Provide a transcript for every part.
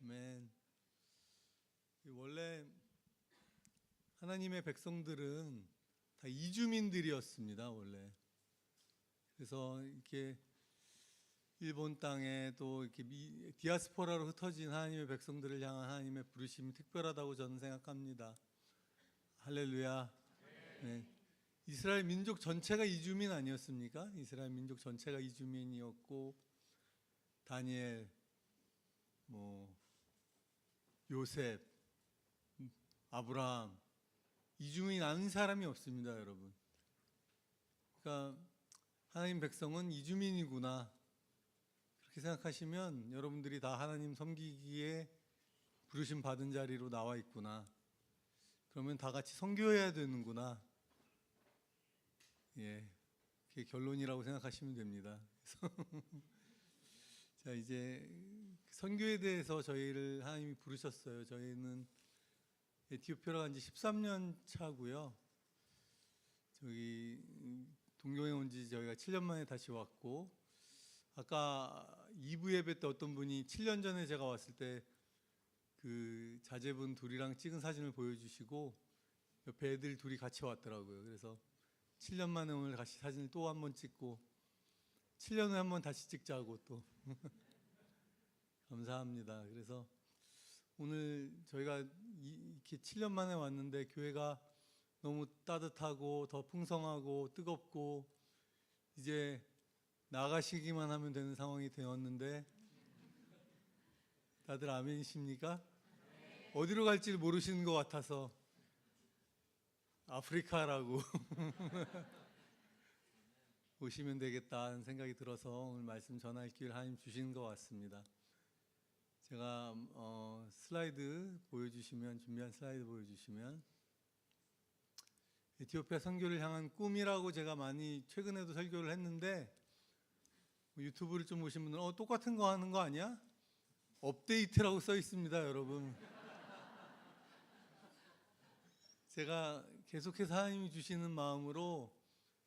아멘. 원래 하나님의 백성들은 다 이주민들이었습니다, 원래. 그래서 이렇게 일본 땅에 또 이렇게 디아스포라로 흩어진 하나님의 백성들을 향한 하나님의 부르심이 특별하다고 저는 생각합니다. 할렐루야. 네. 이스라엘 민족 전체가 이주민 아니었습니까? 이스라엘 민족 전체가 이주민이었고, 다니엘, 요셉, 아브라함, 이주민 아는 사람이 없습니다, 여러분. 그러니까 하나님 백성은 이주민이구나, 그렇게 생각하시면 여러분들이 다 하나님 섬기기에 부르심 받은 자리로 나와 있구나, 그러면 다 같이 선교해야 되는구나, 그게 결론이라고 생각하시면 됩니다. 그래서 자, 이제 선교에 대해서 저희를 하나님이 부르셨어요. 저희는 에티오피아로 간 지 13년 차고요. 저기 동경에 온 지 저희가 7년 만에 다시 왔고, 아까 2부 예배 때 어떤 분이 7년 전에 제가 왔을 때 그 자제분 둘이랑 찍은 사진을 보여주시고 옆에 애들 둘이 같이 왔더라고요. 그래서 7년 만에 오늘 같이 사진을 또 한 번 찍고 7년 후에 한 번 다시 찍자고 또 감사합니다. 그래서 오늘 저희가 이렇게 7년 만에 왔는데 교회가 너무 따뜻하고 더 풍성하고 뜨겁고 이제 나가시기만 하면 되는 상황이 되었는데, 다들 아멘이십니까? 네. 어디로 갈지 모르시는 것 같아서 아프리카라고 오시면 되겠다는 생각이 들어서 오늘 말씀 전할 기회를 하나님 주시는 것 같습니다. 제가 슬라이드 보여주시면, 준비한 슬라이드 보여주시면, 에티오피아 선교를 향한 꿈이라고 제가 많이 최근에도 설교를 했는데, 유튜브를 좀 보신 분들은 똑같은 거 하는 거 아니야? 업데이트라고 써 있습니다, 여러분. 제가 계속해서 하나님이 주시는 마음으로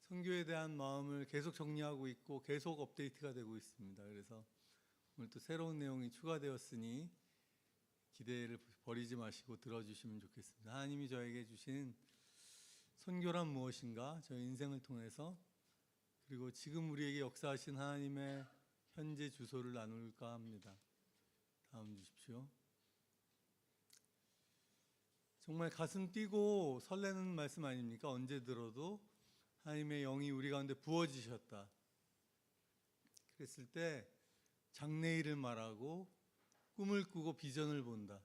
선교에 대한 마음을 계속 정리하고 있고 계속 업데이트가 되고 있습니다. 그래서 오늘 또 새로운 내용이 추가되었으니 기대를 버리지 마시고 들어주시면 좋겠습니다. 하나님이 저에게 주신 선교란 무엇인가, 저의 인생을 통해서, 그리고 지금 우리에게 역사하신 하나님의 현재 주소를 나눌까 합니다. 다음 주십시오. 정말 가슴 뛰고 설레는 말씀 아닙니까? 언제 들어도 하나님의 영이 우리 가운데 부어지셨다. 그랬을 때 장래일을 말하고 꿈을 꾸고 비전을 본다.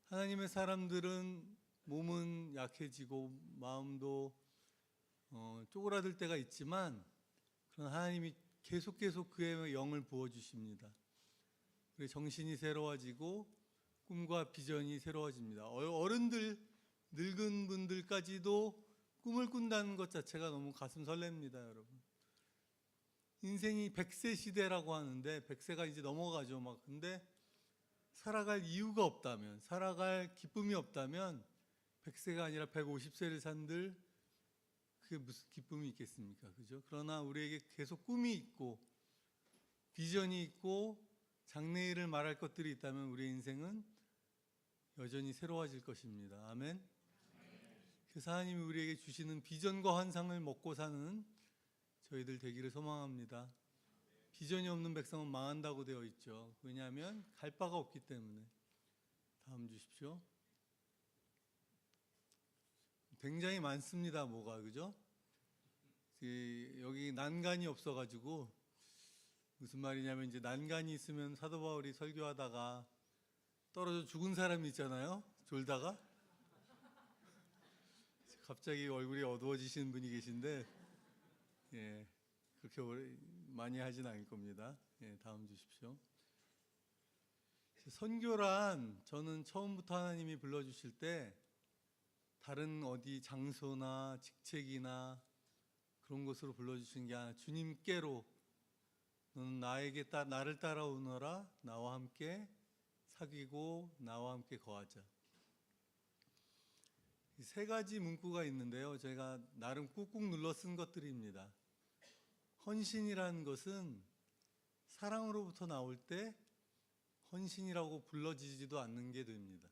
하나님의 사람들은 몸은 약해지고 마음도 쪼그라들 때가 있지만, 그러나 하나님이 계속 그의 영을 부어주십니다. 우리 정신이 새로워지고 꿈과 비전이 새로워집니다. 어른들, 늙은 분들까지도 꿈을 꾼다는 것 자체가 너무 가슴 설렙니다, 여러분. 인생이 100세 시대라고 하는데 100세가 이제 넘어가죠. 근데 살아갈 이유가 없다면, 살아갈 기쁨이 없다면 100세가 아니라 150세를 산들, 그게 무슨 기쁨이 있겠습니까? 그죠? 그러나 우리에게 계속 꿈이 있고 비전이 있고 장래일을 말할 것들이 있다면 우리의 인생은 여전히 새로워질 것입니다. 아멘. 그래서 하나님이 우리에게 주시는 비전과 환상을 먹고 사는 저희들 되기를 소망합니다. 비전이 없는 백성은 망한다고 되어 있죠. 왜냐하면 갈 바가 없기 때문에. 다음 주십시오. 굉장히 많습니다, 뭐가, 그죠? 여기 난간이 없어가지고, 무슨 말이냐면, 이제 난간이 있으면 사도 바울이 설교하다가 떨어져 죽은 사람이 있잖아요, 졸다가. 갑자기 얼굴이 어두워지시는 분이 계신데, 그렇게 많이 하진 않을 겁니다. 다음 주십시오. 선교란, 저는 처음부터 하나님이 불러주실 때 다른 어디 장소나 직책이나 그런 곳으로 불러주신 게 아니라 주님께로, 너는 나를 따라오너라, 나와 함께 사귀고 나와 함께 거하자. 이 세 가지 문구가 있는데요, 제가 나름 꾹꾹 눌러 쓴 것들입니다. 헌신이라는 것은 사랑으로부터 나올 때 헌신이라고 불러지지도 않는 게 됩니다.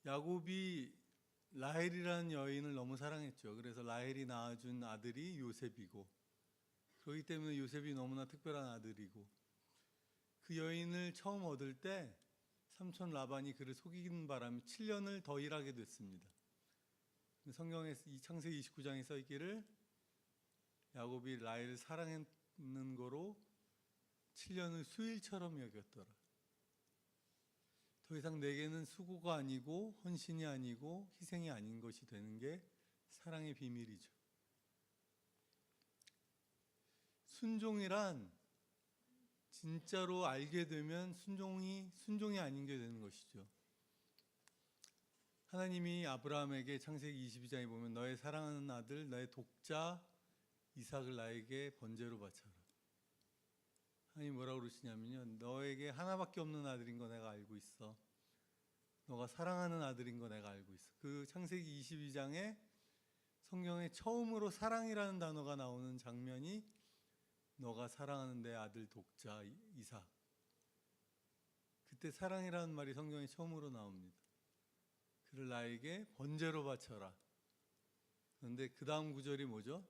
야곱이 라헬이라는 여인을 너무 사랑했죠. 그래서 라헬이 낳아준 아들이 요셉이고, 그렇기 때문에 요셉이 너무나 특별한 아들이고, 그 여인을 처음 얻을 때 삼촌 라반이 그를 속이는 바람에 7년을 더 일하게 됐습니다. 성경에 창세기 29장에 써 있기를 야곱이 라헬을 사랑했는 거로 7년을 수일처럼 여겼더라. 더 이상 내게는 수고가 아니고 헌신이 아니고 희생이 아닌 것이 되는 게 사랑의 비밀이죠. 순종이란 진짜로 알게 되면 순종이 아닌 게 되는 것이죠. 하나님이 아브라함에게 창세기 22장에 보면 너의 사랑하는 아들 너의 독자 이삭을 나에게 번제로 바쳐라. 하나님 뭐라고 그러시냐면요, 너에게 하나밖에 없는 아들인 거 내가 알고 있어. 너가 사랑하는 아들인 거 내가 알고 있어. 그 창세기 22장에 성경에 처음으로 사랑이라는 단어가 나오는 장면이 너가 사랑하는 내 아들 독자 이삭. 그때 사랑이라는 말이 성경에 처음으로 나옵니다. 그를 나에게 번제로 바쳐라. 그런데 그 다음 구절이 뭐죠?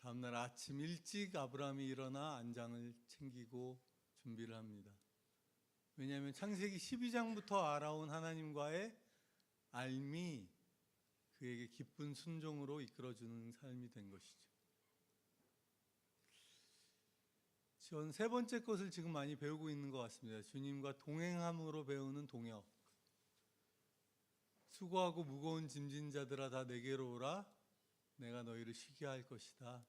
다음날 아침 일찍 아브라함이 일어나 안장을 챙기고 준비를 합니다. 왜냐하면 창세기 12장부터 알아온 하나님과의 알미 그에게 기쁜 순종으로 이끌어주는 삶이 된 것이죠. 전 세 번째 것을 지금 많이 배우고 있는 것 같습니다. 주님과 동행함으로 배우는 동역. 수고하고 무거운 짐진 자들아 다 내게로 오라. 내가 너희를 쉬게 할 것이다.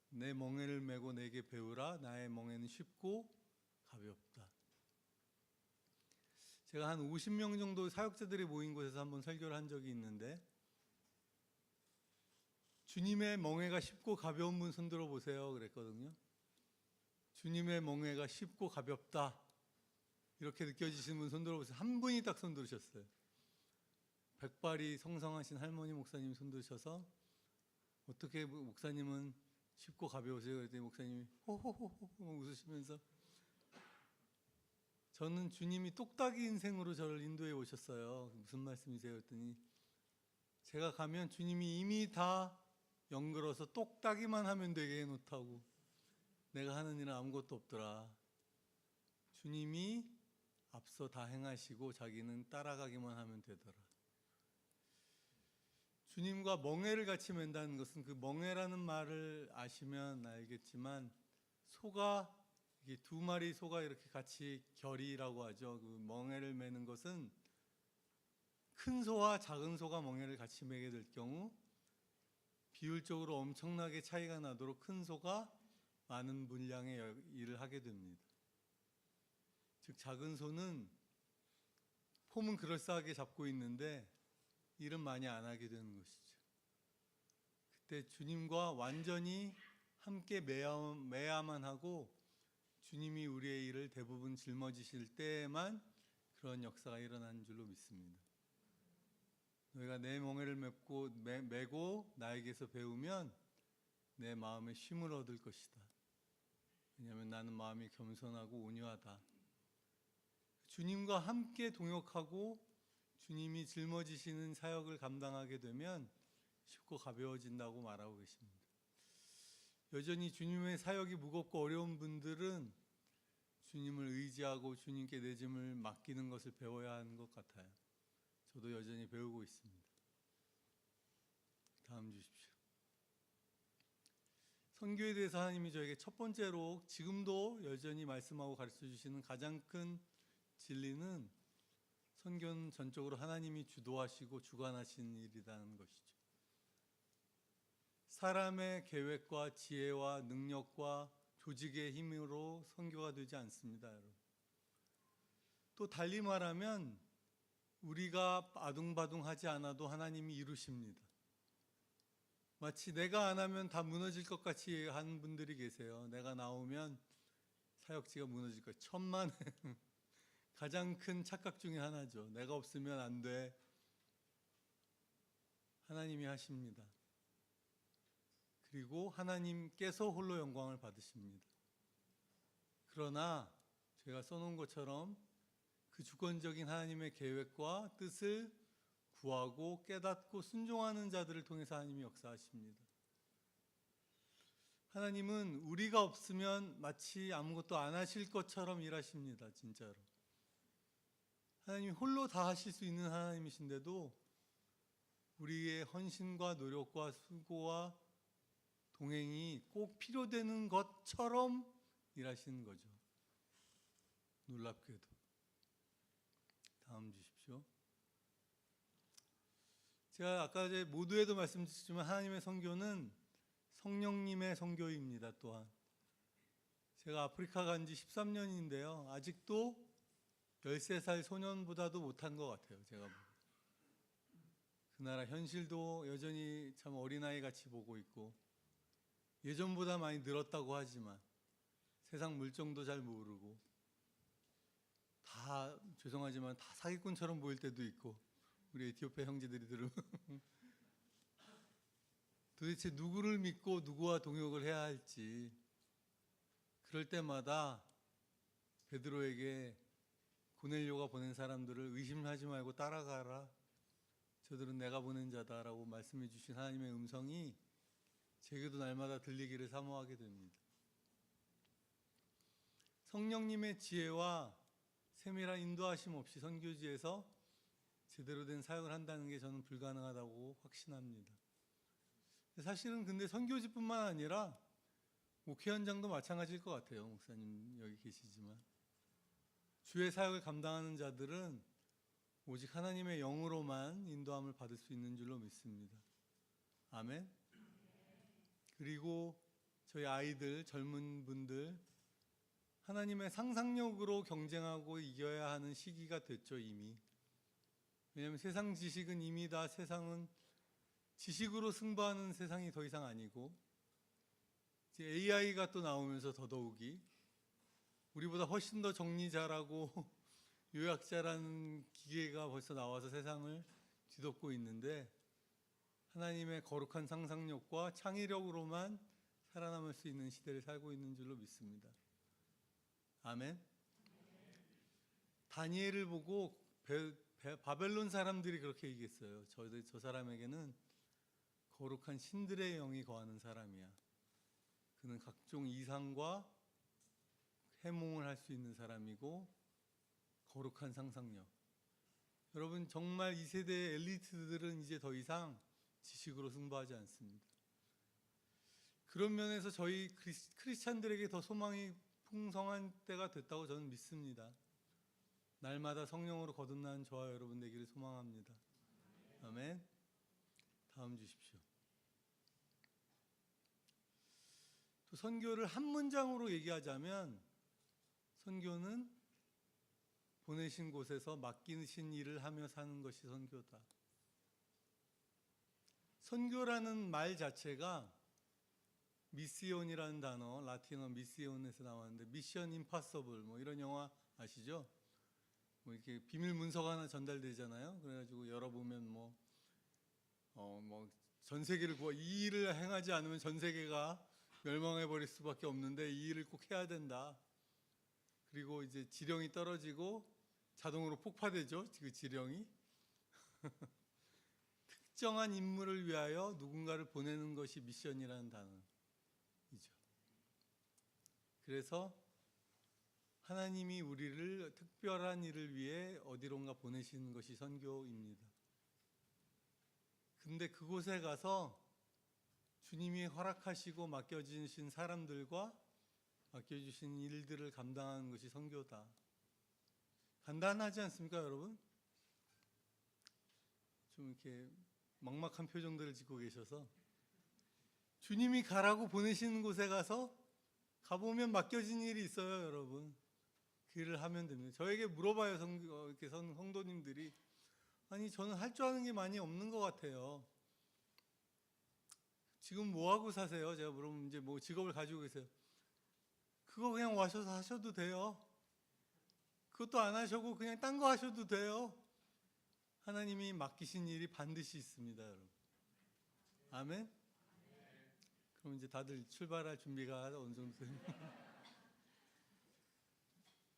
내 멍에를 메고 내게 배우라. 나의 멍에는 쉽고 가볍다. 제가 한 50명 정도 사역자들이 모인 곳에서 한번 설교를 한 적이 있는데, 주님의 멍에가 쉽고 가벼운 분 손들어 보세요 그랬거든요. 주님의 멍에가 쉽고 가볍다 이렇게 느껴지시는 분 손들어 보세요. 한 분이 딱 손들으셨어요. 백발이 성성하신 할머니 목사님이 손드셔서 어떻게 목사님은 쉽고 가벼우세요? 그랬더니 목사님이 호호호호 웃으시면서, 저는 주님이 똑딱이 인생으로 저를 인도해 오셨어요. 무슨 말씀이세요? 그랬더니 제가 가면 주님이 이미 다 연결어서 똑딱이만 하면 되게 해놓다고, 내가 하는 일은 아무것도 없더라. 주님이 앞서 다 행하시고 자기는 따라가기만 하면 되더라. 주님과 멍에를 같이 맨다는 것은, 그 멍에라는 말을 아시면 알겠지만 소가, 이게 두 마리 소가 이렇게 같이 결이라고 하죠. 그 멍에를 매는 것은 큰 소와 작은 소가 멍에를 같이 매게 될 경우 비율적으로 엄청나게 차이가 나도록 큰 소가 많은 분량의 일을 하게 됩니다. 즉 작은 소는 폼은 그럴싸하게 잡고 있는데 일은 많이 안 하게 되는 것이죠. 그때 주님과 완전히 함께 매야만 하고 주님이 우리의 일을 대부분 짊어지실 때에만 그런 역사가 일어나는 줄로 믿습니다. 너희가 내 멍에를 메고 나에게서 배우면 내 마음에 쉼을 얻을 것이다. 왜냐하면 나는 마음이 겸손하고 온유하다. 주님과 함께 동역하고 주님이 짊어지시는 사역을 감당하게 되면 쉽고 가벼워진다고 말하고 계십니다. 여전히 주님의 사역이 무겁고 어려운 분들은 주님을 의지하고 주님께 내 짐을 맡기는 것을 배워야 하는 것 같아요. 저도 여전히 배우고 있습니다. 다음 주십시오. 선교에 대해서 하나님이 저에게 첫 번째로 지금도 여전히 말씀하고 가르쳐 주시는 가장 큰 진리는 선교는 전적으로 하나님이 주도하시고 주관하시는 일이라는 것이죠. 사람의 계획과 지혜와 능력과 조직의 힘으로 선교가 되지 않습니다, 여러분. 또 달리 말하면 우리가 아둥바둥하지 않아도 하나님이 이루십니다. 마치 내가 안 하면 다 무너질 것 같이 하는 분들이 계세요. 내가 나오면 사역지가 무너질 거예요. 천만에 가장 큰 착각 중에 하나죠. 내가 없으면 안 돼. 하나님이 하십니다. 그리고 하나님께서 홀로 영광을 받으십니다. 그러나 제가 써놓은 것처럼 그 주권적인 하나님의 계획과 뜻을 구하고 깨닫고 순종하는 자들을 통해서 하나님이 역사하십니다. 하나님은 우리가 없으면 마치 아무것도 안 하실 것처럼 일하십니다. 진짜로. 하나님이 홀로 다 하실 수 있는 하나님이신데도 우리의 헌신과 노력과 수고와 동행이 꼭 필요되는 것처럼 일하시는 거죠. 놀랍게도. 다음 주십시오. 제가 아까 모두에도 말씀드렸지만 하나님의 선교는 성령님의 선교입니다. 또한 제가 아프리카 간 지 13년인데요. 아직도 13살 소년보다도 못한 것 같아요. 제가 그 나라 현실도 여전히 참 어린아이 같이 보고 있고 예전보다 많이 늘었다고 하지만 세상 물정도 잘 모르고 다 죄송하지만 다 사기꾼처럼 보일 때도 있고 우리 에티오피아 형제들이 들으면 도대체 누구를 믿고 누구와 동역을 해야 할지 그럴 때마다 베드로에게 고넬료가 보낸 사람들을 의심하지 말고 따라가라. 저들은 내가 보낸 자다라고 말씀해 주신 하나님의 음성이 제게도 날마다 들리기를 사모하게 됩니다. 성령님의 지혜와 세밀한 인도하심 없이 선교지에서 제대로 된 사역을 한다는 게 저는 불가능하다고 확신합니다. 사실은 근데 선교지뿐만 아니라 목회 현장도 마찬가지일 것 같아요. 목사님 여기 계시지만 주의 사역을 감당하는 자들은 오직 하나님의 영으로만 인도함을 받을 수 있는 줄로 믿습니다. 아멘. 그리고 저희 아이들, 젊은 분들 하나님의 상상력으로 경쟁하고 이겨야 하는 시기가 됐죠. 이미. 왜냐하면 세상 지식은 이미 다 세상은 지식으로 승부하는 세상이 더 이상 아니고 이제 AI가 또 나오면서 더더욱이 우리보다 훨씬 더 정리 잘하고 요약자라는 기계가 벌써 나와서 세상을 뒤덮고 있는데 하나님의 거룩한 상상력과 창의력으로만 살아남을 수 있는 시대를 살고 있는 줄로 믿습니다. 아멘. 다니엘을 보고 바벨론 사람들이 그렇게 얘기했어요. 저 사람에게는 거룩한 신들의 영이 거하는 사람이야. 그는 각종 이상과 해몽을 할 수 있는 사람이고 거룩한 상상력. 여러분 정말 이 세대의 엘리트들은 이제 더 이상 지식으로 승부하지 않습니다. 그런 면에서 저희 크리스찬들에게 더 소망이 풍성한 때가 됐다고 저는 믿습니다. 날마다 성령으로 거듭나는 저와 여러분 되기를 소망합니다. 아멘. 다음 주십시오. 또 선교를 한 문장으로 얘기하자면 선교는 보내신 곳에서 맡기신 일을 하며 사는 것이 선교다. 선교라는 말 자체가 미시온이라는 단어, 라틴어 미시온에서 나왔는데 미션 임파서블 뭐 이런 영화 아시죠? 뭐 이렇게 비밀 문서가 하나 전달되잖아요. 그래가지고 열어보면 전 세계를 이 일을 행하지 않으면 전 세계가 멸망해 버릴 수밖에 없는데 이 일을 꼭 해야 된다. 그리고 이제 지령이 떨어지고 자동으로 폭파되죠. 그 지령이 특정한 임무를 위하여 누군가를 보내는 것이 미션이라는 단어이죠. 그래서 하나님이 우리를 특별한 일을 위해 어디론가 보내시는 것이 선교입니다. 근데 그곳에 가서 주님이 허락하시고 맡겨주신 사람들과 맡겨주신 일들을 감당하는 것이 선교다. 간단하지 않습니까, 여러분? 좀 이렇게 막막한 표정들을 짓고 계셔서 주님이 가라고 보내시는 곳에 가보면 맡겨진 일이 있어요, 여러분. 그 일을 하면 됩니다. 저에게 물어봐요, 이렇게 성도님들이. 아니, 저는 할 줄 아는 게 많이 없는 것 같아요. 지금 뭐 하고 사세요? 제가 물으면 이제 뭐 직업을 가지고 계세요. 그거 그냥 와셔서 하셔도 돼요. 그것도 안 하셔도 그냥 딴 거 하셔도 돼요. 하나님이 맡기신 일이 반드시 있습니다, 여러분. 아멘? 그럼 이제 다들 출발할 준비가 어느 정도 되는.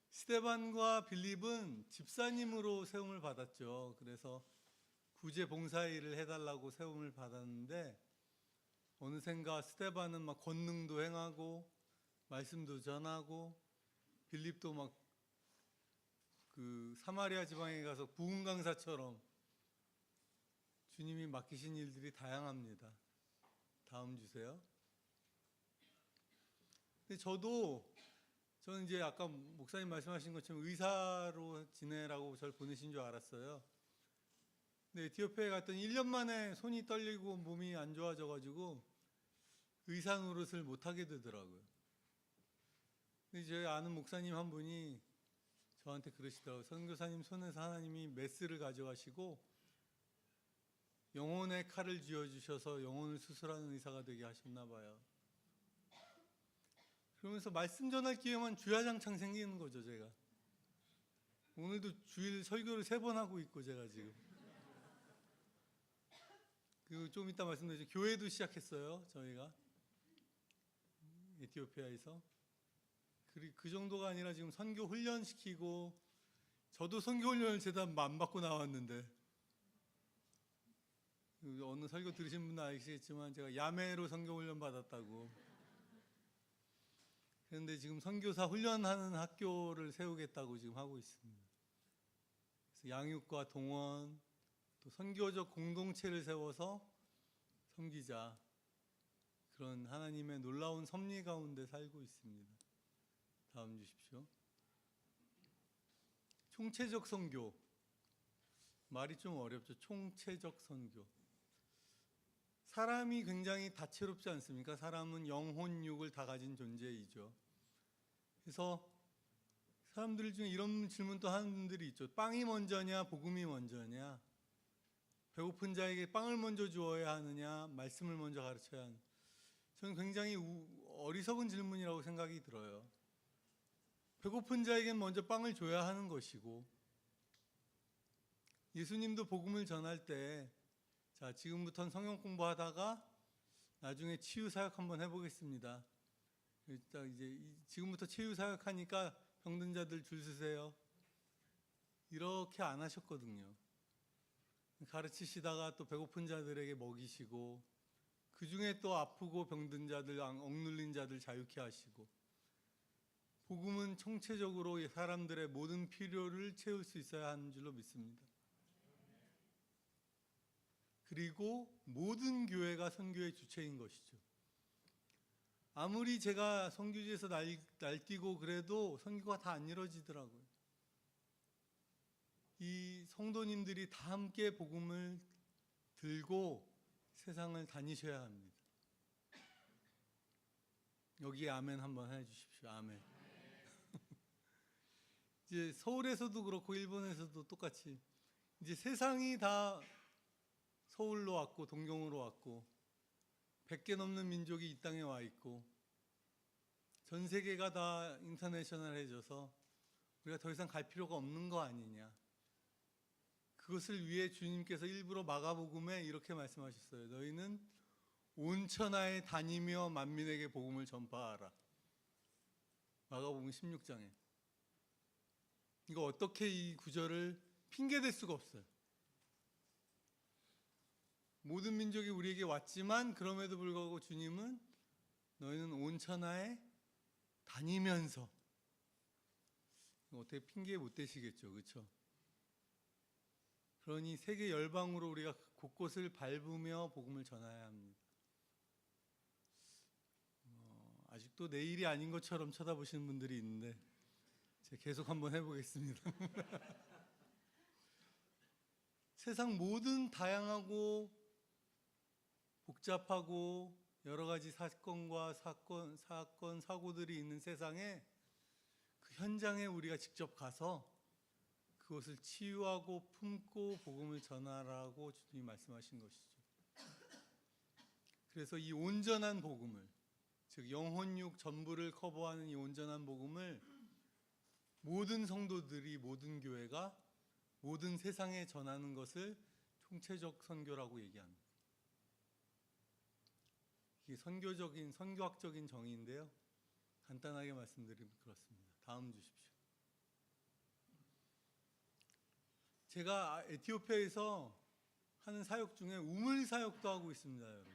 스데반과 빌립은 집사님으로 세움을 받았죠. 그래서 구제 봉사 일을 해달라고 세움을 받았는데 어느샌가 스데반은 막 권능도 행하고 말씀도 전하고 빌립도 막 그 사마리아 지방에 가서 부흥 강사처럼 주님이 맡기신 일들이 다양합니다. 다음 주세요. 근데 저는 이제 아까 목사님 말씀하신 것처럼 의사로 지내라고 저를 보내신 줄 알았어요. 근데 에티오피아에 갔더니 1년 만에 손이 떨리고 몸이 안 좋아져가지고 의사 노릇을 못하게 되더라고요. 근데 저희 아는 목사님 한 분이 저한테 그러시더라고요. 선교사님 손에서 하나님이 메스를 가져가시고 영혼의 칼을 쥐어주셔서 영혼을 수술하는 의사가 되게 하셨나 봐요. 그러면서 말씀 전할 기회만 주야장창 생기는 거죠, 제가. 오늘도 주일 설교를 3번 하고 있고, 제가 지금. 그리고 좀 이따 말씀드리죠. 교회도 시작했어요, 저희가. 에티오피아에서. 그 정도가 아니라 지금 선교 훈련 시키고, 저도 선교 훈련을 제대로 안 받고 나왔는데, 어느 설교 들으신 분은 아시겠지만 제가 야매로 선교 훈련 받았다고. 그런데 지금 선교사 훈련하는 학교를 세우겠다고 지금 하고 있습니다. 그래서 양육과 동원, 또 선교적 공동체를 세워서 섬기자, 그런 하나님의 놀라운 섭리 가운데 살고 있습니다. 다음 주십시오. 총체적 선교. 말이 좀 어렵죠. 총체적 선교. 사람이 굉장히 다채롭지 않습니까? 사람은 영혼, 육을 다 가진 존재이죠. 그래서 사람들 중에 이런 질문도 하는 분들이 있죠. 빵이 먼저냐, 복음이 먼저냐? 배고픈 자에게 빵을 먼저 주어야 하느냐, 말씀을 먼저 가르쳐야 하느냐? 저는 굉장히 어리석은 질문이라고 생각이 들어요. 배고픈 자에겐 먼저 빵을 줘야 하는 것이고, 예수님도 복음을 전할 때, 자, 지금부터는 성경 공부하다가 나중에 치유 사역 한번 해보겠습니다. 이제 지금부터 치유 사역하니까 병든 자들 줄 서세요. 이렇게 안 하셨거든요. 가르치시다가 또 배고픈 자들에게 먹이시고, 그 중에 또 아프고 병든 자들, 억눌린 자들 자유케 하시고, 복음은 총체적으로 사람들의 모든 필요를 채울 수 있어야 하는 줄로 믿습니다. 그리고 모든 교회가 선교의 주체인 것이죠. 아무리 제가 선교지에서 날뛰고 그래도 선교가 다 안 이루어지더라고요. 이 성도님들이 다 함께 복음을 들고 세상을 다니셔야 합니다. 여기에 아멘 한번 해주십시오. 아멘. 이제 서울에서도 그렇고 일본에서도 똑같이 이제 세상이 다 서울로 왔고 동경으로 왔고 100개 넘는 민족이 이 땅에 와 있고 전 세계가 다 인터내셔널해져서 우리가 더 이상 갈 필요가 없는 거 아니냐. 그것을 위해 주님께서 일부러 마가복음에 이렇게 말씀하셨어요. 너희는 온 천하에 다니며 만민에게 복음을 전파하라. 마가복음 16장에. 이거 어떻게 이 구절을 핑계댈 수가 없어요. 모든 민족이 우리에게 왔지만 그럼에도 불구하고 주님은 너희는 온 천하에 다니면서, 어떻게 핑계 못 대시겠죠, 그렇죠? 그러니 세계 열방으로 우리가 곳곳을 밟으며 복음을 전해야 합니다. 아직도 내일이 아닌 것처럼 쳐다보시는 분들이 있는데 제가 계속 한번 해보겠습니다. 세상 모든 다양하고 복잡하고 여러 가지 사고들이 있는 세상에 그 현장에 우리가 직접 가서 그것을 치유하고 품고 복음을 전하라고 주님이 말씀하신 것이죠. 그래서 이 온전한 복음을, 즉 영혼, 육 전부를 커버하는 이 온전한 복음을 모든 성도들이, 모든 교회가 모든 세상에 전하는 것을 총체적 선교라고 얘기합니다. 이게 선교학적인 정의인데요. 간단하게 말씀드리면 그렇습니다. 다음 주십시오. 제가 에티오피아에서 하는 사역 중에 우물 사역도 하고 있습니다, 여러분.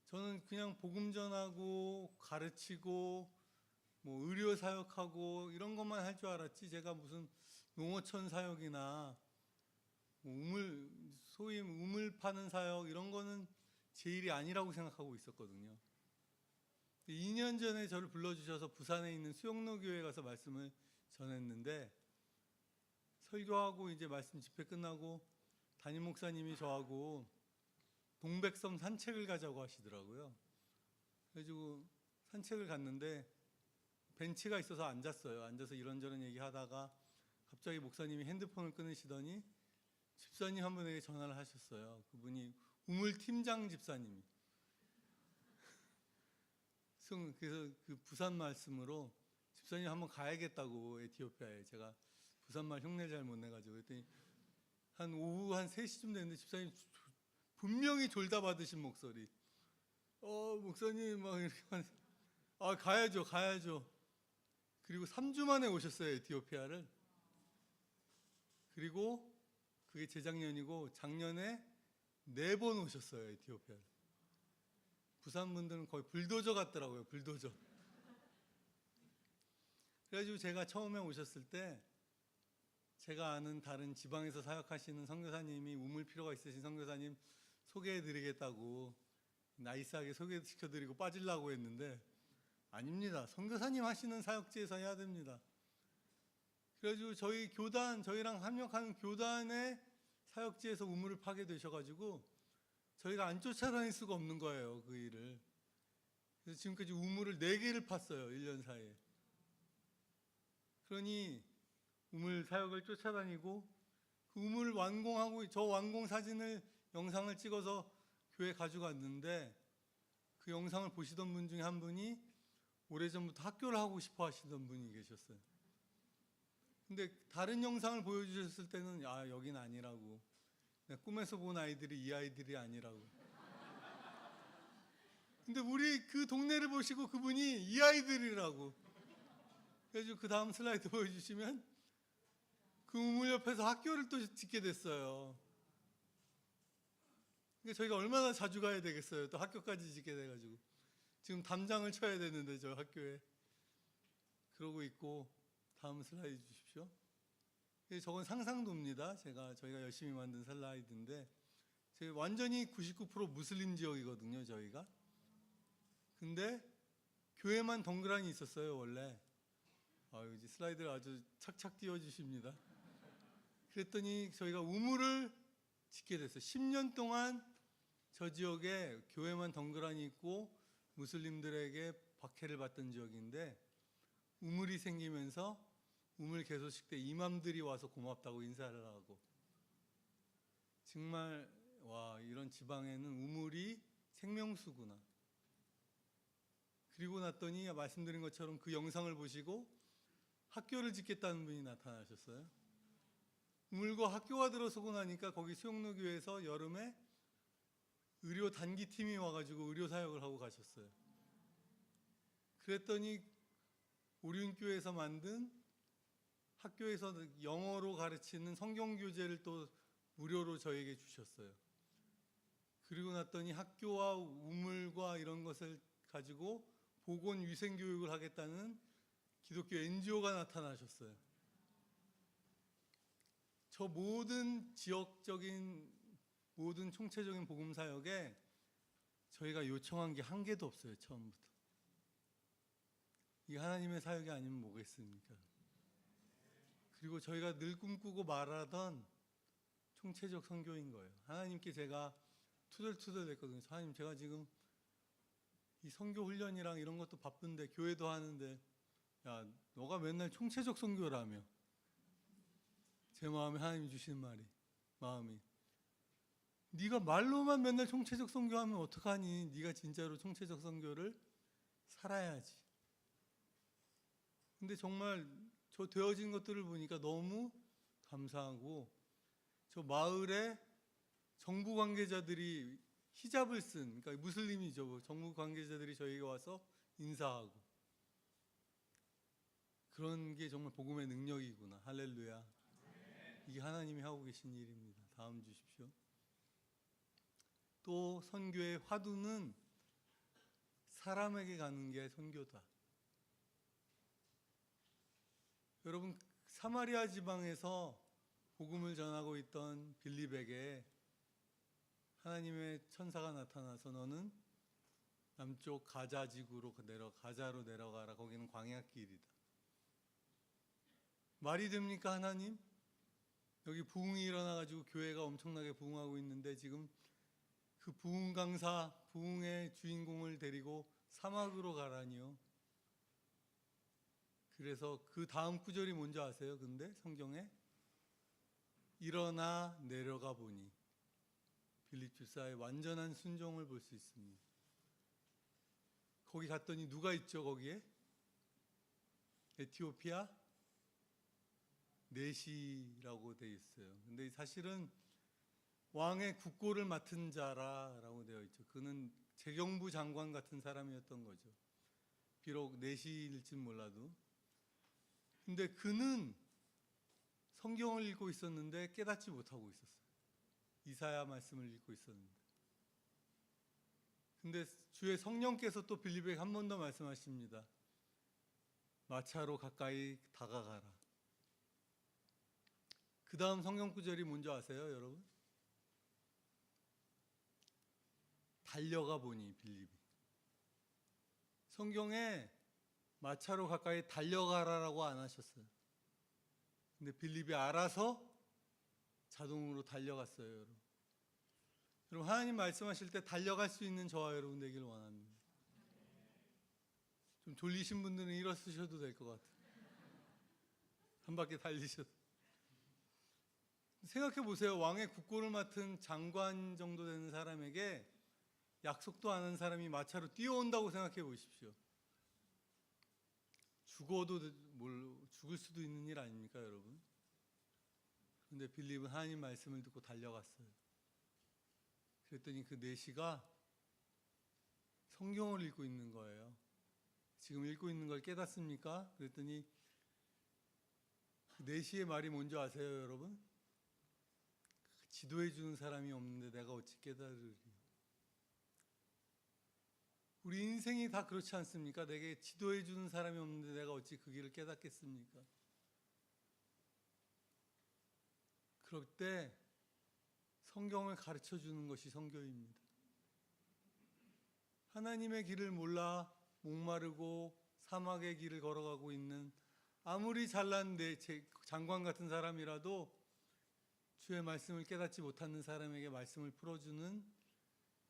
저는 그냥 복음 전하고 가르치고 뭐 의료 사역하고 이런 것만 할 줄 알았지, 제가 무슨 농어촌 사역이나 소위 우물 파는 사역 이런 거는 제 일이 아니라고 생각하고 있었거든요. 2년 전에 저를 불러주셔서 부산에 있는 수영로 교회에 가서 말씀을 전했는데, 설교하고 이제 말씀 집회 끝나고 담임 목사님이 저하고 동백섬 산책을 가자고 하시더라고요. 그래가지고 산책을 갔는데 벤치가 있어서 앉았어요. 앉아서 이런저런 얘기하다가 갑자기 목사님이 핸드폰을 끊으시더니 집사님 한 분에게 전화를 하셨어요. 그분이 우물팀장 집사님이. 그래서 그 부산 말씀으로 집사님 한번 가야겠다고, 에티오피아에. 제가 부산말 흉내 잘 못 내가지고 그랬더니 한 오후 한 3시쯤 됐는데 집사님 분명히 졸다 받으신 목소리. 목사님 막 이렇게 가야죠. 그리고 3주 만에 오셨어요, 에티오피아를. 그리고 그게 재작년이고 작년에 4번 오셨어요, 에티오피아를. 부산 분들은 거의 불도저 같더라고요, 불도저. 그래가지고 제가 처음에 오셨을 때 제가 아는 다른 지방에서 사역하시는 선교사님이 우물 필요가 있으신 선교사님 소개해드리겠다고 나이스하게 소개시켜드리고 빠지려고 했는데, 아닙니다. 선교사님 하시는 사역지에서 해야 됩니다. 그래가지고 저희랑 합력하는 교단의 사역지에서 우물을 파게 되셔가지고 저희가 안 쫓아다닐 수가 없는 거예요, 그 일을. 그래서 지금까지 우물을 4개를 팠어요, 1년 사이에. 그러니 우물 사역을 쫓아다니고 그 우물을 완공하고, 저 완공 사진을 영상을 찍어서 교회 가져갔는데, 그 영상을 보시던 분 중에 한 분이 오래전부터 학교를 하고 싶어 하시던 분이 계셨어요. 근데 다른 영상을 보여주셨을 때는 여긴 아니라고, 내가 꿈에서 본 아이들이 이 아이들이 아니라고. 근데 우리 그 동네를 보시고 그분이 이 아이들이라고. 그래서 그 다음 슬라이드 보여주시면 그 우물 옆에서 학교를 또 짓게 됐어요. 그러니까 저희가 얼마나 자주 가야 되겠어요. 또 학교까지 짓게 돼가지고 지금 담장을 쳐야 되는데 저 학교에. 그러고 있고, 다음 슬라이드 주십시오. 저건 상상도입니다. 저희가 열심히 만든 슬라이드인데, 완전히 99% 무슬림 지역이거든요, 저희가. 근데 교회만 덩그러니 있었어요, 원래. 이제 슬라이드를 아주 착착 띄워주십니다. 그랬더니 저희가 우물을 짓게 됐어요. 10년 동안 저 지역에 교회만 덩그러니 있고 무슬림들에게 박해를 받던 지역인데, 우물이 생기면서 우물 개소식 때 이맘들이 와서 고맙다고 인사를 하고, 정말 이런 지방에는 우물이 생명수구나. 그리고 났더니 말씀드린 것처럼 그 영상을 보시고 학교를 짓겠다는 분이 나타나셨어요. 우물과 학교가 들어서고 나니까 거기 수영로 교회에서 여름에 의료 단기팀이 와가지고 의료 사역을 하고 가셨어요. 그랬더니 오륜교회에서 만든 학교에서 영어로 가르치는 성경교재를 또 무료로 저에게 주셨어요. 그리고 났더니 학교와 우물과 이런 것을 가지고 보건위생교육을 하겠다는 기독교 NGO가 나타나셨어요. 저 모든 지역적인, 모든 총체적인 복음사역에 저희가 요청한 게 한 개도 없어요, 처음부터. 이게 하나님의 사역이 아니면 뭐겠습니까? 그리고 저희가 늘 꿈꾸고 말하던 총체적 선교인 거예요. 하나님께 제가 투덜투덜 했거든요. 하나님, 제가 지금 이 선교 훈련이랑 이런 것도 바쁜데, 교회도 하는데, 너가 맨날 총체적 선교라며. 제 마음에 하나님이 주시는 마음이, 네가 말로만 맨날 총체적 선교하면 어떡하니? 네가 진짜로 총체적 선교를 살아야지. 근데 정말 저 되어진 것들을 보니까 너무 감사하고, 저 마을에 정부 관계자들이 히잡을 쓴, 그러니까 무슬림이죠. 정부 관계자들이 저희에게 와서 인사하고, 그런 게 정말 복음의 능력이구나. 할렐루야. 이게 하나님이 하고 계신 일입니다. 다음 주십시오. 또 선교의 화두는 사람에게 가는 게 선교다. 여러분, 사마리아 지방에서 복음을 전하고 있던 빌립에게 하나님의 천사가 나타나서 너는 남쪽 가자 지구로 가자로 내려가라. 거기는 광야길이다. 말이 됩니까, 하나님? 여기 부흥이 일어나가지고 교회가 엄청나게 부흥하고 있는데 지금 그 부흥 강사, 부흥의 주인공을 데리고 사막으로 가라니요. 그래서 그 다음 구절이 뭔지 아세요? 근데 성경에 일어나 내려가 보니 빌립 집사의 완전한 순종을 볼 수 있습니다. 거기 갔더니 누가 있죠? 거기에 에티오피아 네시라고 되어 있어요. 근데 사실은 왕의 국고를 맡은 자라고 되어 있죠. 그는 재경부 장관 같은 사람이었던 거죠. 비록 네시일진 몰라도. 근데 그는 성경을 읽고 있었는데 깨닫지 못하고 있었어요. 이사야 말씀을 읽고 있었는데. 근데 주의 성령께서 또 빌립에게 한 번 더 말씀하십니다. 마차로 가까이 다가가라. 그 다음 성경 구절이 뭔지 아세요, 여러분? 달려가 보니 빌립이. 성경에 마차로 가까이 달려가라라고 안 하셨어요. 근데 빌립이 알아서 자동으로 달려갔어요, 여러분. 여러분, 하나님 말씀하실 때 달려갈 수 있는 저와 여러분 되길 원합니다. 좀 졸리신 분들은 일어서셔도 될 것 같아요. 한 바퀴 달리셔도. 생각해 보세요. 왕의 국고를 맡은 장관 정도 되는 사람에게 약속도 안 한 사람이 마차로 뛰어온다고 생각해 보십시오. 죽을 수도 있는 일 아닙니까, 여러분? 그런데 빌립은 하나님 말씀을 듣고 달려갔어요. 그랬더니 그 네시가 성경을 읽고 있는 거예요. 지금 읽고 있는 걸 깨닫습니까? 그랬더니 그 네시의 말이 뭔지 아세요, 여러분? 지도해 주는 사람이 없는데 내가 어찌 깨달으리. 우리 인생이 다 그렇지 않습니까? 내게 지도해 주는 사람이 없는데 내가 어찌 그 길을 깨닫겠습니까? 그럴 때 성경을 가르쳐 주는 것이 선교입니다. 하나님의 길을 몰라 목마르고 사막의 길을 걸어가고 있는 아무리 잘난 장관 같은 사람이라도 주의 말씀을 깨닫지 못하는 사람에게 말씀을 풀어주는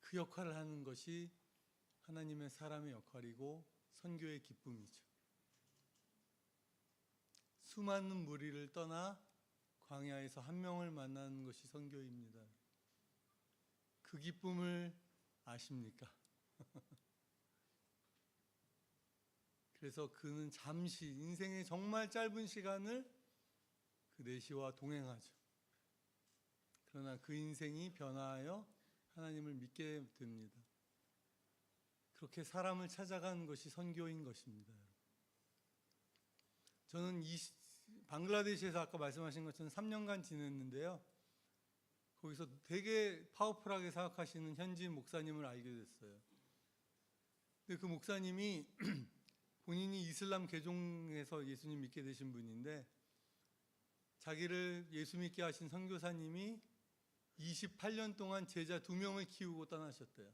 그 역할을 하는 것이 하나님의 사람의 역할이고 선교의 기쁨이죠. 수많은 무리를 떠나 광야에서 한 명을 만나는 것이 선교입니다. 그 기쁨을 아십니까? 그래서 그는 잠시 인생의 정말 짧은 시간을 그 네시와 동행하죠. 그러나 그 인생이 변화하여 하나님을 믿게 됩니다. 그렇게 사람을 찾아가는 것이 선교인 것입니다. 저는 방글라데시에서 아까 말씀하신 것처럼 3년간 지냈는데요. 거기서 되게 파워풀하게 사역하시는 현지인 목사님을 알게 됐어요. 근데 그 목사님이 본인이 이슬람 개종해서 예수님 믿게 되신 분인데 자기를 예수 믿게 하신 선교사님이 28년 동안 제자 2명을 키우고 떠나셨대요.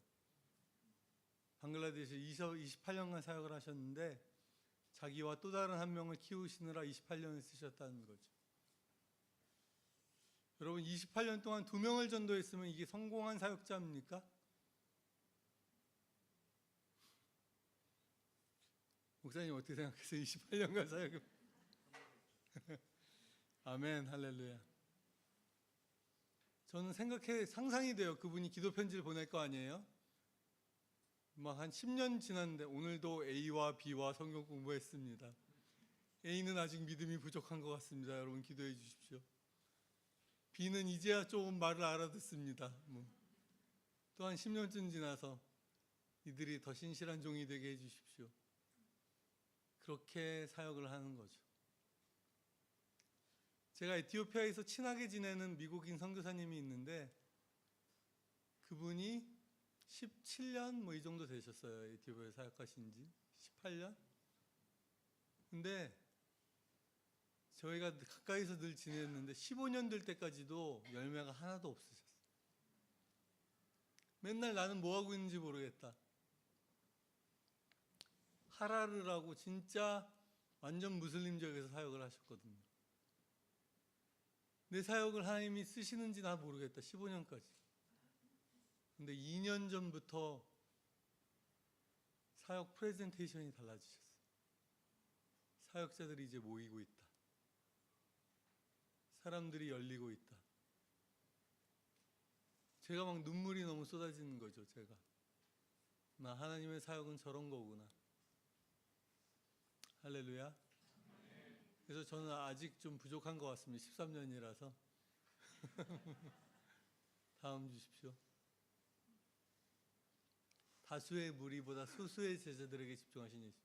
방글라데시에 28년간 사역을 하셨는데 자기와 또 다른 한 명을 키우시느라 28년을 쓰셨다는 거죠. 여러분, 28년 동안 2명을 전도했으면 이게 성공한 사역자입니까? 목사님 어떻게 생각하세요? 28년간 사역. 아멘, 할렐루야. 저는 상상이 돼요. 그분이 기도 편지를 보낼 거 아니에요? 막 한 10년 지났는데 오늘도 A와 B와 성경 공부했습니다. A는 아직 믿음이 부족한 것 같습니다. 여러분 기도해 주십시오. B는 이제야 조금 말을 알아듣습니다. 또 또 한 10년쯤 지나서 이들이 더 신실한 종이 되게 해주십시오. 그렇게 사역을 하는 거죠. 제가 에티오피아에서 친하게 지내는 미국인 선교사님이 있는데 그분이 17년 뭐 이 정도 되셨어요. 에티오피아에 사역하신 지 18년. 근데 저희가 가까이서 늘 지냈는데 15년 될 때까지도 열매가 하나도 없으셨어요. 맨날 나는 뭐 하고 있는지 모르겠다. 하라르라고 진짜 완전 무슬림 지역에서 사역을 하셨거든요. 내 사역을 하나님이 쓰시는지 나 모르겠다. 15년까지. 근데 2년 전부터 사역 프레젠테이션이 달라지셨어요. 사역자들이 이제 모이고 있다. 사람들이 열리고 있다. 제가 막 눈물이 너무 쏟아지는 거죠. 제가 나 하나님의 사역은 저런 거구나. 할렐루야. 그래서 저는 아직 좀 부족한 것 같습니다. 13년이라서 다음 주십시오. 다수의 무리보다 소수의 제자들에게 집중하신 예수.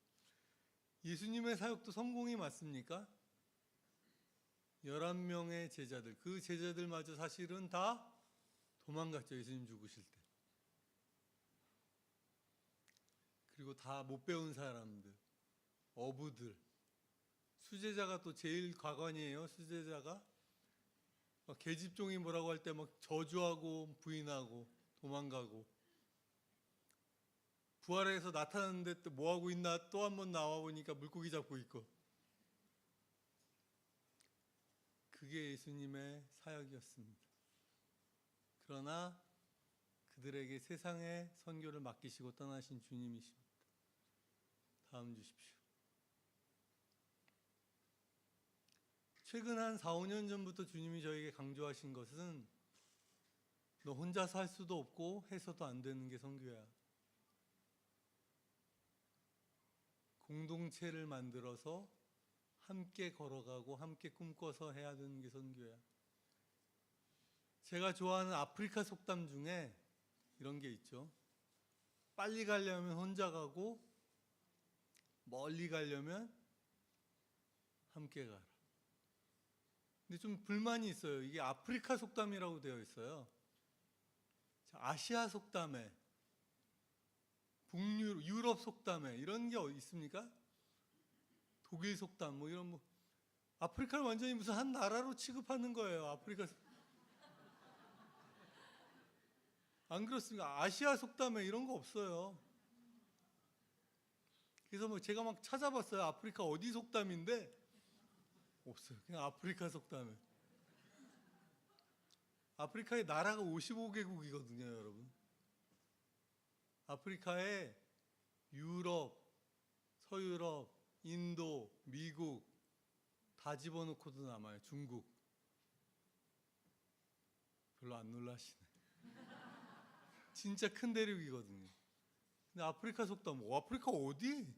예수님의 사역도 성공이 맞습니까? 11명의 제자들, 그 제자들마저 사실은 다 도망갔죠. 예수님 죽으실 때. 그리고 다 못 배운 사람들, 어부들. 수제자가 또 제일 과관이에요. 수제자가 막 계집종이 뭐라고 할 때 막 저주하고 부인하고 도망가고, 부활해서 나타났는데 또 뭐 하고 있나 또 한 번 나와 보니까 물고기 잡고 있고. 그게 예수님의 사역이었습니다. 그러나 그들에게 세상의 선교를 맡기시고 떠나신 주님이십니다. 다음 주십시오. 최근 한 4, 5년 전부터 주님이 저에게 강조하신 것은 너 혼자서 할 수도 없고 해서도 안 되는 게 선교야. 공동체를 만들어서 함께 걸어가고 함께 꿈꿔서 해야 되는 게 선교야. 제가 좋아하는 아프리카 속담 중에 이런 게 있죠. 빨리 가려면 혼자 가고 멀리 가려면 함께 가라. 근데 좀 불만이 있어요. 이게 아프리카 속담이라고 되어 있어요. 아시아 속담에, 유럽 속담에 이런 게 어디 있습니까? 독일 속담 뭐 이런 뭐 아프리카를 완전히 무슨 한 나라로 취급하는 거예요. 아프리카 안 그렇습니까? 아시아 속담에 이런 거 없어요. 그래서 뭐 제가 막 찾아봤어요. 아프리카 어디 속담인데 없어요. 그냥 아프리카 속담에. 아프리카의 나라가 55개국이거든요, 여러분. 아프리카에 유럽, 서유럽, 인도, 미국 다 집어넣고도 남아요. 중국. 별로 안 놀라시네. 진짜 큰 대륙이거든요. 근데 아프리카 속담, 아프리카 어디?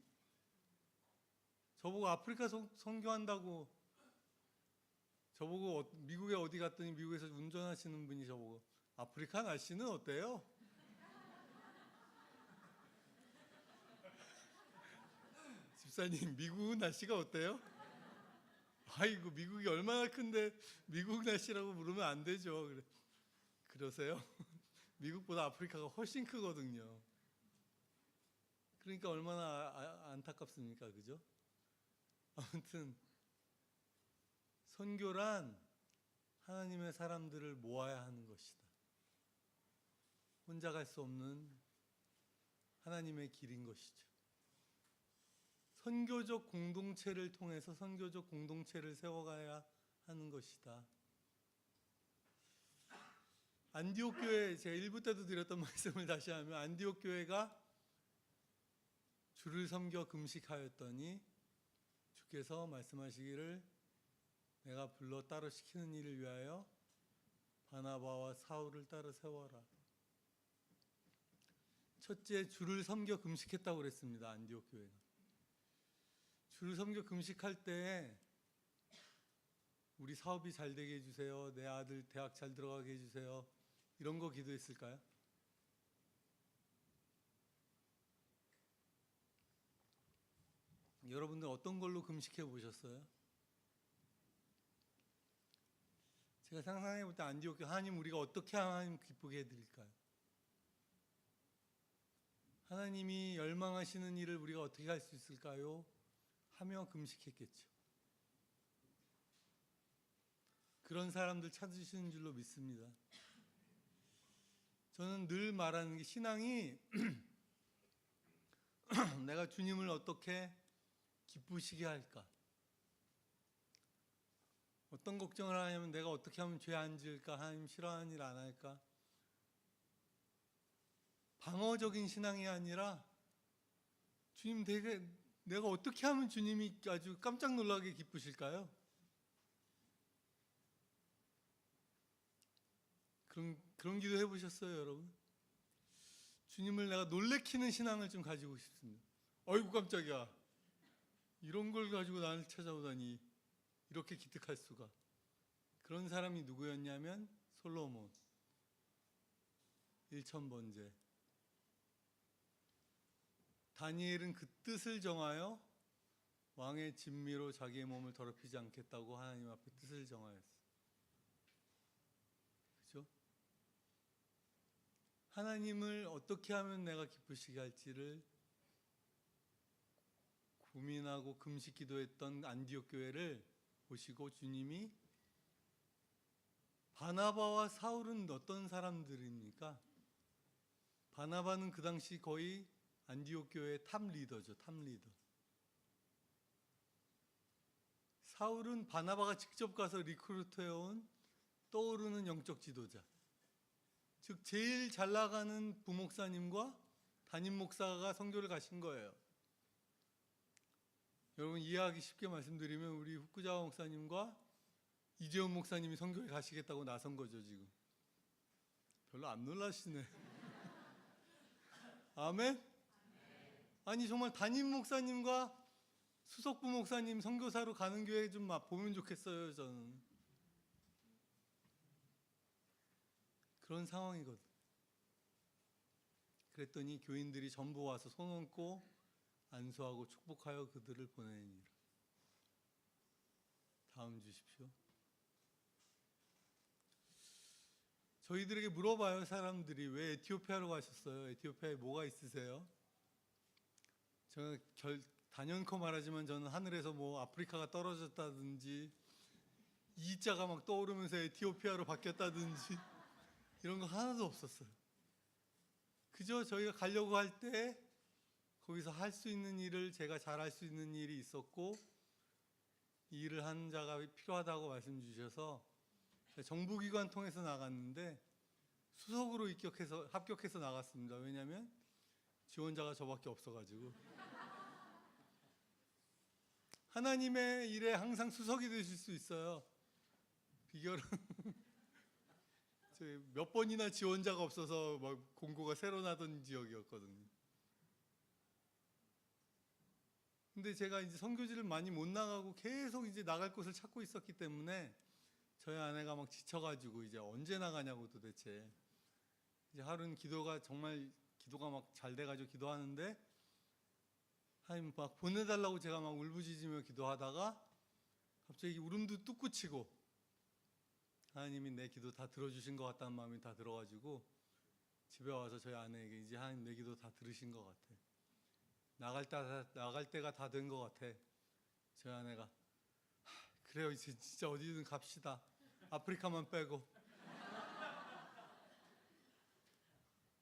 저보고 아프리카 선교한다고, 저보고 미국에 어디 갔더니 미국에서 운전하시는 분이 저보고 아프리카 날씨는 어때요? 집사님, 미국 날씨가 어때요? 아이고, 미국이 얼마나 큰데 미국 날씨라고 부르면 안 되죠. 그러세요? 미국보다 아프리카가 훨씬 크거든요. 그러니까 얼마나 안타깝습니까? 그죠? 아무튼 선교란 하나님의 사람들을 모아야 하는 것이다. 혼자 갈 수 없는 하나님의 길인 것이죠. 선교적 공동체를 통해서 선교적 공동체를 세워가야 하는 것이다. 안디옥 교회, 제가 1부 때도 드렸던 말씀을 다시 하면, 안디옥 교회가 주를 섬겨 금식하였더니 주께서 말씀하시기를 내가 불러 따로 시키는 일을 위하여 바나바와 사울을 따로 세워라. 첫째, 주를 섬겨 금식했다고 그랬습니다. 안디옥 교회가. 주를 섬겨 금식할 때 우리 사업이 잘 되게 해주세요. 내 아들 대학 잘 들어가게 해주세요. 이런 거 기도했을까요? 여러분들 어떤 걸로 금식해 보셨어요? 제가 상상해 볼 때 안디옥 하나님 우리가 어떻게 하나님 기쁘게 해드릴까요? 하나님이 열망하시는 일을 우리가 어떻게 할 수 있을까요? 하며 금식했겠죠. 그런 사람들 찾으시는 줄로 믿습니다. 저는 늘 말하는 게 신앙이 내가 주님을 어떻게 기쁘시게 할까? 어떤 걱정을 하냐면 내가 어떻게 하면 죄 안 지을까? 하나님 싫어하는 일 안 할까? 방어적인 신앙이 아니라 주님 내가 어떻게 하면 주님이 아주 깜짝 놀라게 기쁘실까요? 그런 기도 해보셨어요, 여러분? 주님을 내가 놀래키는 신앙을 좀 가지고 싶습니다. 어이구 깜짝이야. 이런 걸 가지고 나를 찾아오다니 이렇게 기특할 수가. 그런 사람이 누구였냐면 솔로몬 1000번째. 다니엘은 그 뜻을 정하여 왕의 진미로 자기의 몸을 더럽히지 않겠다고 하나님 앞에 뜻을 정하였어요. 그렇죠? 하나님을 어떻게 하면 내가 기쁘시게 할지를 고민하고 금식 기도했던 안디옥 교회를 보시고 주님이 바나바와 사울은 어떤 사람들입니까? 바나바는 그 당시 거의 안디옥 교회의 탑 리더죠. 탑 리더. 사울은 바나바가 직접 가서 리크루트해온 떠오르는 영적 지도자. 즉 제일 잘 나가는 부목사님과 담임 목사가 선교를 가신 거예요. 여러분 이해하기 쉽게 말씀드리면 우리 후쿠자와 목사님과 이재훈 목사님이 선교에 가시겠다고 나선 거죠 지금. 별로 안 놀라시네. 아멘? 아니 정말 담임 목사님과 수석부 목사님 선교사로 가는 교회 좀 보면 좋겠어요 저는. 그런 상황이거든. 그랬더니 교인들이 전부 와서 손 얹고 안수하고 축복하여 그들을 보내니라. 다음 주십시오. 저희들에게 물어봐요 사람들이. 왜 에티오피아로 가셨어요? 에티오피아에 뭐가 있으세요? 제가 단연코 말하지만 저는 하늘에서 뭐 아프리카가 떨어졌다든지 이자가 막 떠오르면서 에티오피아로 바뀌었다든지 이런 거 하나도 없었어요. 그저 저희가 가려고 할 때 거기서 할 수 있는 일을 제가 잘할 수 있는 일이 있었고 이 일을 하는 자가 필요하다고 말씀 주셔서 정부기관 통해서 나갔는데 수석으로 합격해서 나갔습니다. 왜냐하면 지원자가 저밖에 없어가지고. 하나님의 일에 항상 수석이 되실 수 있어요. 비결은 몇 번이나 지원자가 없어서 막 공고가 새로 나던 지역이었거든요. 근데 제가 이제 선교지를 많이 못 나가고 계속 이제 나갈 곳을 찾고 있었기 때문에 저희 아내가 막 지쳐가지고 이제 언제 나가냐고 도대체. 이제 하루는 기도가 막 잘 돼가지고 기도하는데 하나님 막 보내달라고 제가 막 울부짖으며 기도하다가 갑자기 울음도 뚝 그치고 하나님이 내 기도 다 들어주신 것 같다는 마음이 다 들어가지고 집에 와서 저희 아내에게 이제 하나님 내 기도 다 들으신 것 같아. 나갈 때가 다 된 것 같아. 저희 아내가 그래요 이제 진짜 어디든 갑시다. 아프리카만 빼고.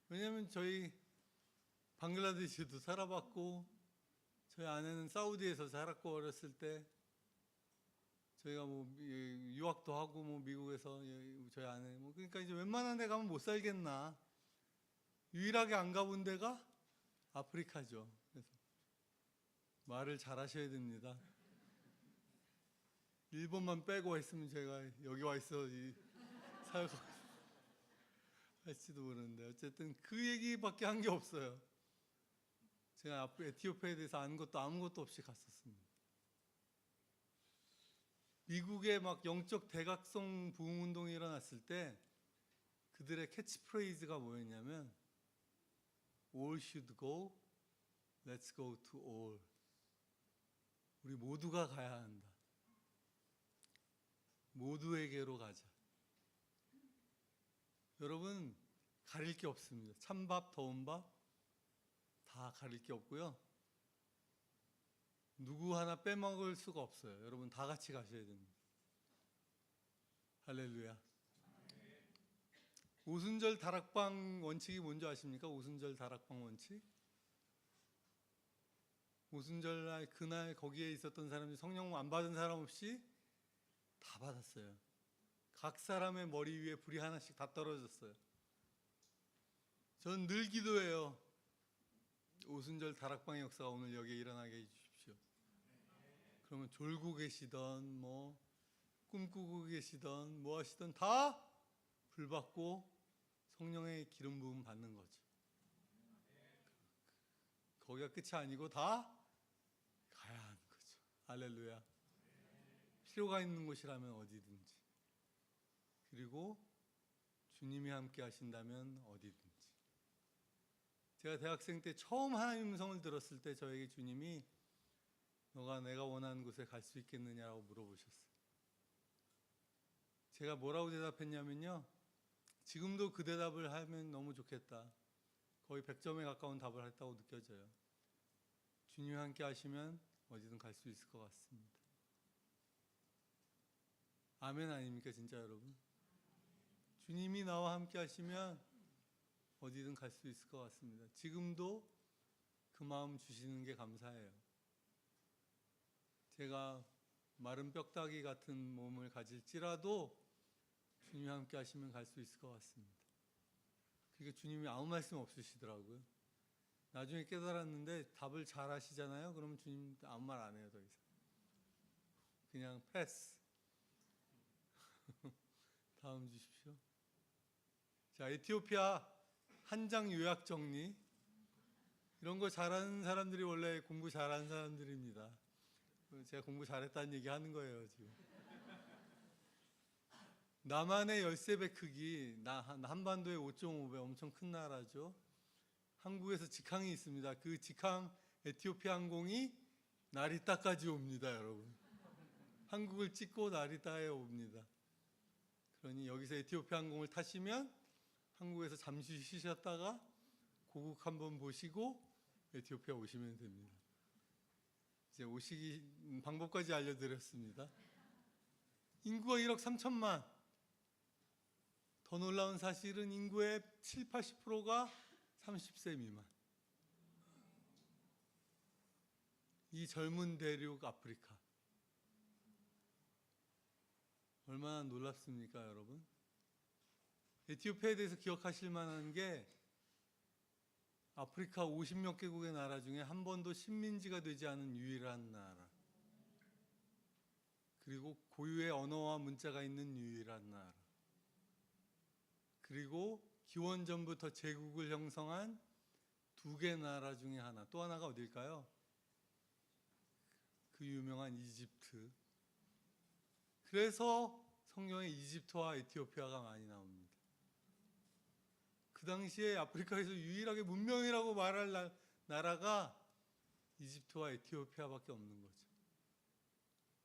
왜냐면 저희 방글라데시도 살아봤고 저희 아내는 사우디에서 살았고 어렸을 때 저희가 뭐 유학도 하고 뭐 미국에서 저희 아내 뭐 그러니까 이제 웬만한 데 가면 못 살겠나. 유일하게 안 가본 데가 아프리카죠. 그래서 말을 잘 하셔야 됩니다. 일본만 빼고 했으면 제가 여기 와 있어 사역하고 할지도 모르는데 어쨌든 그 얘기밖에 한 게 없어요. 제가 에티오피아에 대해서 아는 것도 아무것도 없이 갔었습니다. 미국에 막 영적 대각성 부흥운동이 일어났을 때 그들의 캐치프레이즈가 뭐였냐면 All should go, let's go to all. 우리 모두가 가야 한다. 모두에게로 가자. 여러분, 가릴 게 없습니다. 찬밥, 더운 밥 다 가릴 게 없고요. 누구 하나 빼먹을 수가 없어요. 여러분 다 같이 가셔야 됩니다. 할렐루야. 오순절 다락방 원칙이 뭔지 아십니까? 오순절 다락방 원칙? 오순절 날 그날 거기에 있었던 사람들이 성령 안 받은 사람 없이 다 받았어요. 각 사람의 머리 위에 불이 하나씩 다 떨어졌어요. 전 늘 기도해요. 오순절 다락방의 역사가 오늘 여기에 일어나게 해주십시오. 그러면 졸고 계시던 뭐 꿈꾸고 계시던 뭐 하시던 다 불 받고 성령의 기름 부음 받는 거죠. 거기가 끝이 아니고 다 가야 하는 거죠. 할렐루야. 필요가 있는 곳이라면 어디든지, 그리고 주님이 함께 하신다면 어디든지. 제가 대학생 때 처음 하나님 음성을 들었을 때 저에게 주님이 너가 내가 원하는 곳에 갈 수 있겠느냐라고 물어보셨어요. 제가 뭐라고 대답했냐면요, 지금도 그 대답을 하면 너무 좋겠다. 거의 100점에 가까운 답을 했다고 느껴져요. 주님이 함께 하시면 어디든 갈 수 있을 것 같습니다. 아멘 아닙니까 진짜 여러분? 주님이 나와 함께 하시면 어디든 갈 수 있을 것 같습니다. 지금도 그 마음 주시는 게 감사해요. 제가 마른 뼈다귀 같은 몸을 가질지라도 주님이 함께 하시면 갈 수 있을 것 같습니다. 그게 주님이 아무 말씀 없으시더라고요. 나중에 깨달았는데 답을 잘 하시잖아요. 그러면 주님 아무 말 안 해요. 더 이상 그냥 패스. 다음 주십시오. 자, 에티오피아 한장 요약 정리. 이런 거 잘하는 사람들이 원래 공부 잘하는 사람들입니다. 제가 공부 잘했다는 얘기 하는 거예요 지금. 남한의 13배 크기, 한반도의 5.5배, 엄청 큰 나라죠. 한국에서 직항이 있습니다. 그 직항 에티오피아 항공이 나리타까지 옵니다, 여러분. 한국을 찍고 나리타에 옵니다. 그러니 여기서 에티오피아 항공을 타시면 한국에서 잠시 쉬셨다가 고국 한번 보시고 에티오피아 오시면 됩니다. 이제 오시기 방법까지 알려드렸습니다. 인구가 1억 3천만. 더 놀라운 사실은 인구의 7, 80%가 30세 미만. 이 젊은 대륙 아프리카. 얼마나 놀랍습니까, 여러분? 에티오피아에 대해서 기억하실 만한 게 아프리카 50몇 개국의 나라 중에 한 번도 식민지가 되지 않은 유일한 나라. 그리고 고유의 언어와 문자가 있는 유일한 나라. 그리고 기원전부터 제국을 형성한 2개 나라 중에 하나. 또 하나가 어딜까요? 그 유명한 이집트. 그래서 성경에 이집트와 에티오피아가 많이 나옵니다. 그 당시에 아프리카에서 유일하게 문명이라고 말할 나라가 이집트와 에티오피아밖에 없는 거죠.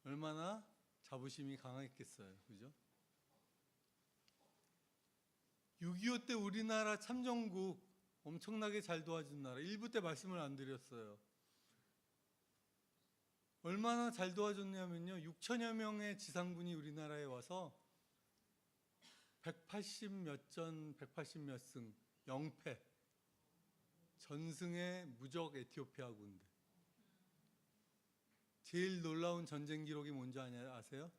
얼마나 자부심이 강했겠어요. 그죠? 6.25 때 우리나라 참정국 엄청나게 잘 도와준 나라. 1부 때 말씀을 안 드렸어요. 얼마나 잘 도와줬냐면요, 6천여 명의 지상군이 우리나라에 와서 180 몇 전, 180 몇 승, 0패 전승의 무적 에티오피아 군대. 제일 놀라운 전쟁 기록이 뭔지 아세요?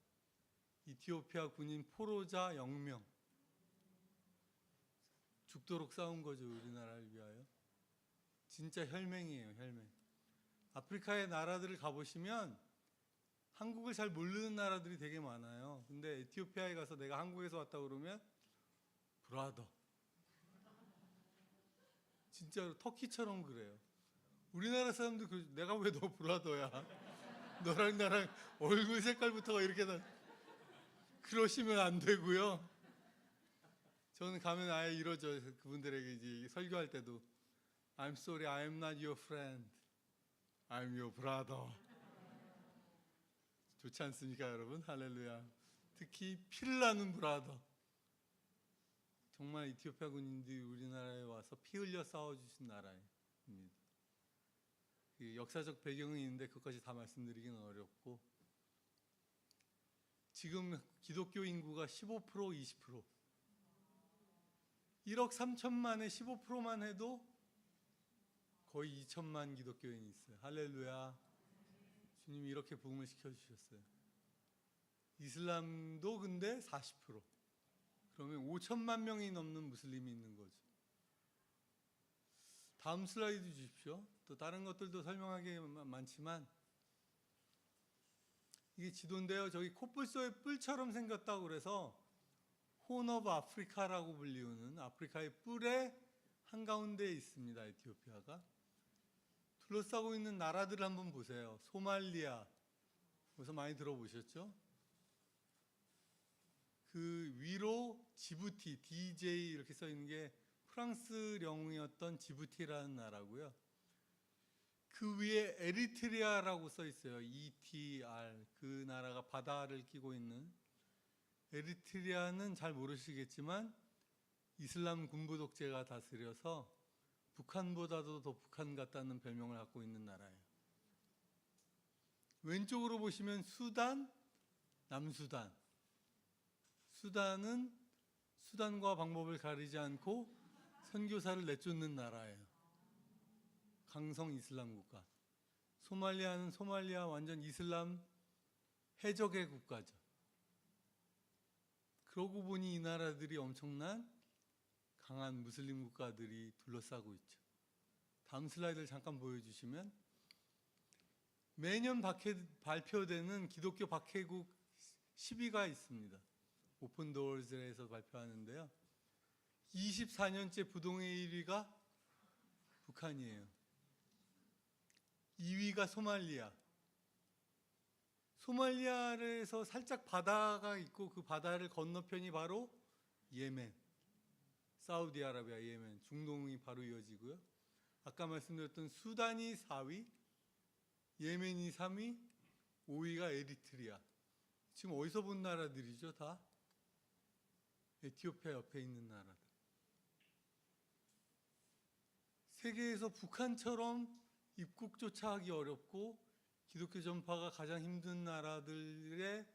이티오피아 군인 포로자 0명. 죽도록 싸운 거죠, 우리나라를 위하여. 진짜 혈맹이에요, 혈맹. 아프리카의 나라들을 가보시면 한국을 잘 모르는 나라들이 되게 많아요. 근데 에티오피아에 가서 내가 한국에서 왔다 그러면 브라더. 진짜로 터키처럼 그래요. 우리나라 사람들 내가 왜 너 브라더야? 너랑 나랑 얼굴 색깔부터가 이렇게 다. 그러시면 안 되고요. 저는 가면 아예 이러죠. 그분들에게 이제 설교할 때도 I'm sorry, I'm not your friend. I'm your brother. 좋지 않습니까, 여러분? 할렐루야. 특히 피를 나는 브라더. 정말 이티오피아 군인들이 우리나라에 와서 피 흘려 싸워주신 나라입니다. 그 역사적 배경이 있는데 그것까지 다 말씀드리기는 어렵고, 지금 기독교 인구가 15%, 20%. 1억 3천만에 15%만 해도 거의 2천만 기독교인이 있어요. 할렐루야. 주님이 이렇게 부흥을 시켜주셨어요. 이슬람도 근데 40%. 그러면 5천만 명이 넘는 무슬림이 있는 거죠. 다음 슬라이드 주십시오. 또 다른 것들도 설명하기 많지만 이게 지도인데요. 저기 코뿔소의 뿔처럼 생겼다고 그래서 혼 오브 아프리카라고 불리우는 아프리카의 뿔의 한가운데에 있습니다. 에티오피아가. 둘러싸고 있는 나라들을 한번 보세요. 소말리아. 벌써 많이 들어보셨죠? 그 위로 지부티, DJ 이렇게 써 있는 게 프랑스 영웅이었던 지부티라는 나라고요. 그 위에 에리트리아라고 써 있어요. ETR. 그 나라가 바다를 끼고 있는. 에리트리아는 잘 모르시겠지만 이슬람 군부 독재가 다스려서 북한보다도 더 북한 같다는 별명을 갖고 있는 나라예요. 왼쪽으로 보시면 수단, 남수단. 수단은 수단과 방법을 가리지 않고 선교사를 내쫓는 나라예요. 강성 이슬람 국가. 소말리아는 소말리아 완전 이슬람 해적의 국가죠. 그러고 보니 이 나라들이 엄청난 강한 무슬림 국가들이 둘러싸고 있죠. 다음 슬라이드를 잠깐 보여주시면 매년 발표되는 기독교 박해국 10위가 있습니다. 오픈도어즈에서 발표하는데요. 24년째 부동의 1위가 북한이에요. 2위가 소말리아. 소말리아에서 살짝 바다가 있고 그 바다를 건너편이 바로 예멘, 사우디아라비아, 예멘, 중동이 바로 이어지고요. 아까 말씀드렸던 수단이 4위, 예멘이 3위, 5위가 에리트리아. 지금 어디서 본 나라들이죠? 다 에티오피아 옆에 있는 나라들. 세계에서 북한처럼 입국조차 하기 어렵고 기독교 전파가 가장 힘든 나라들의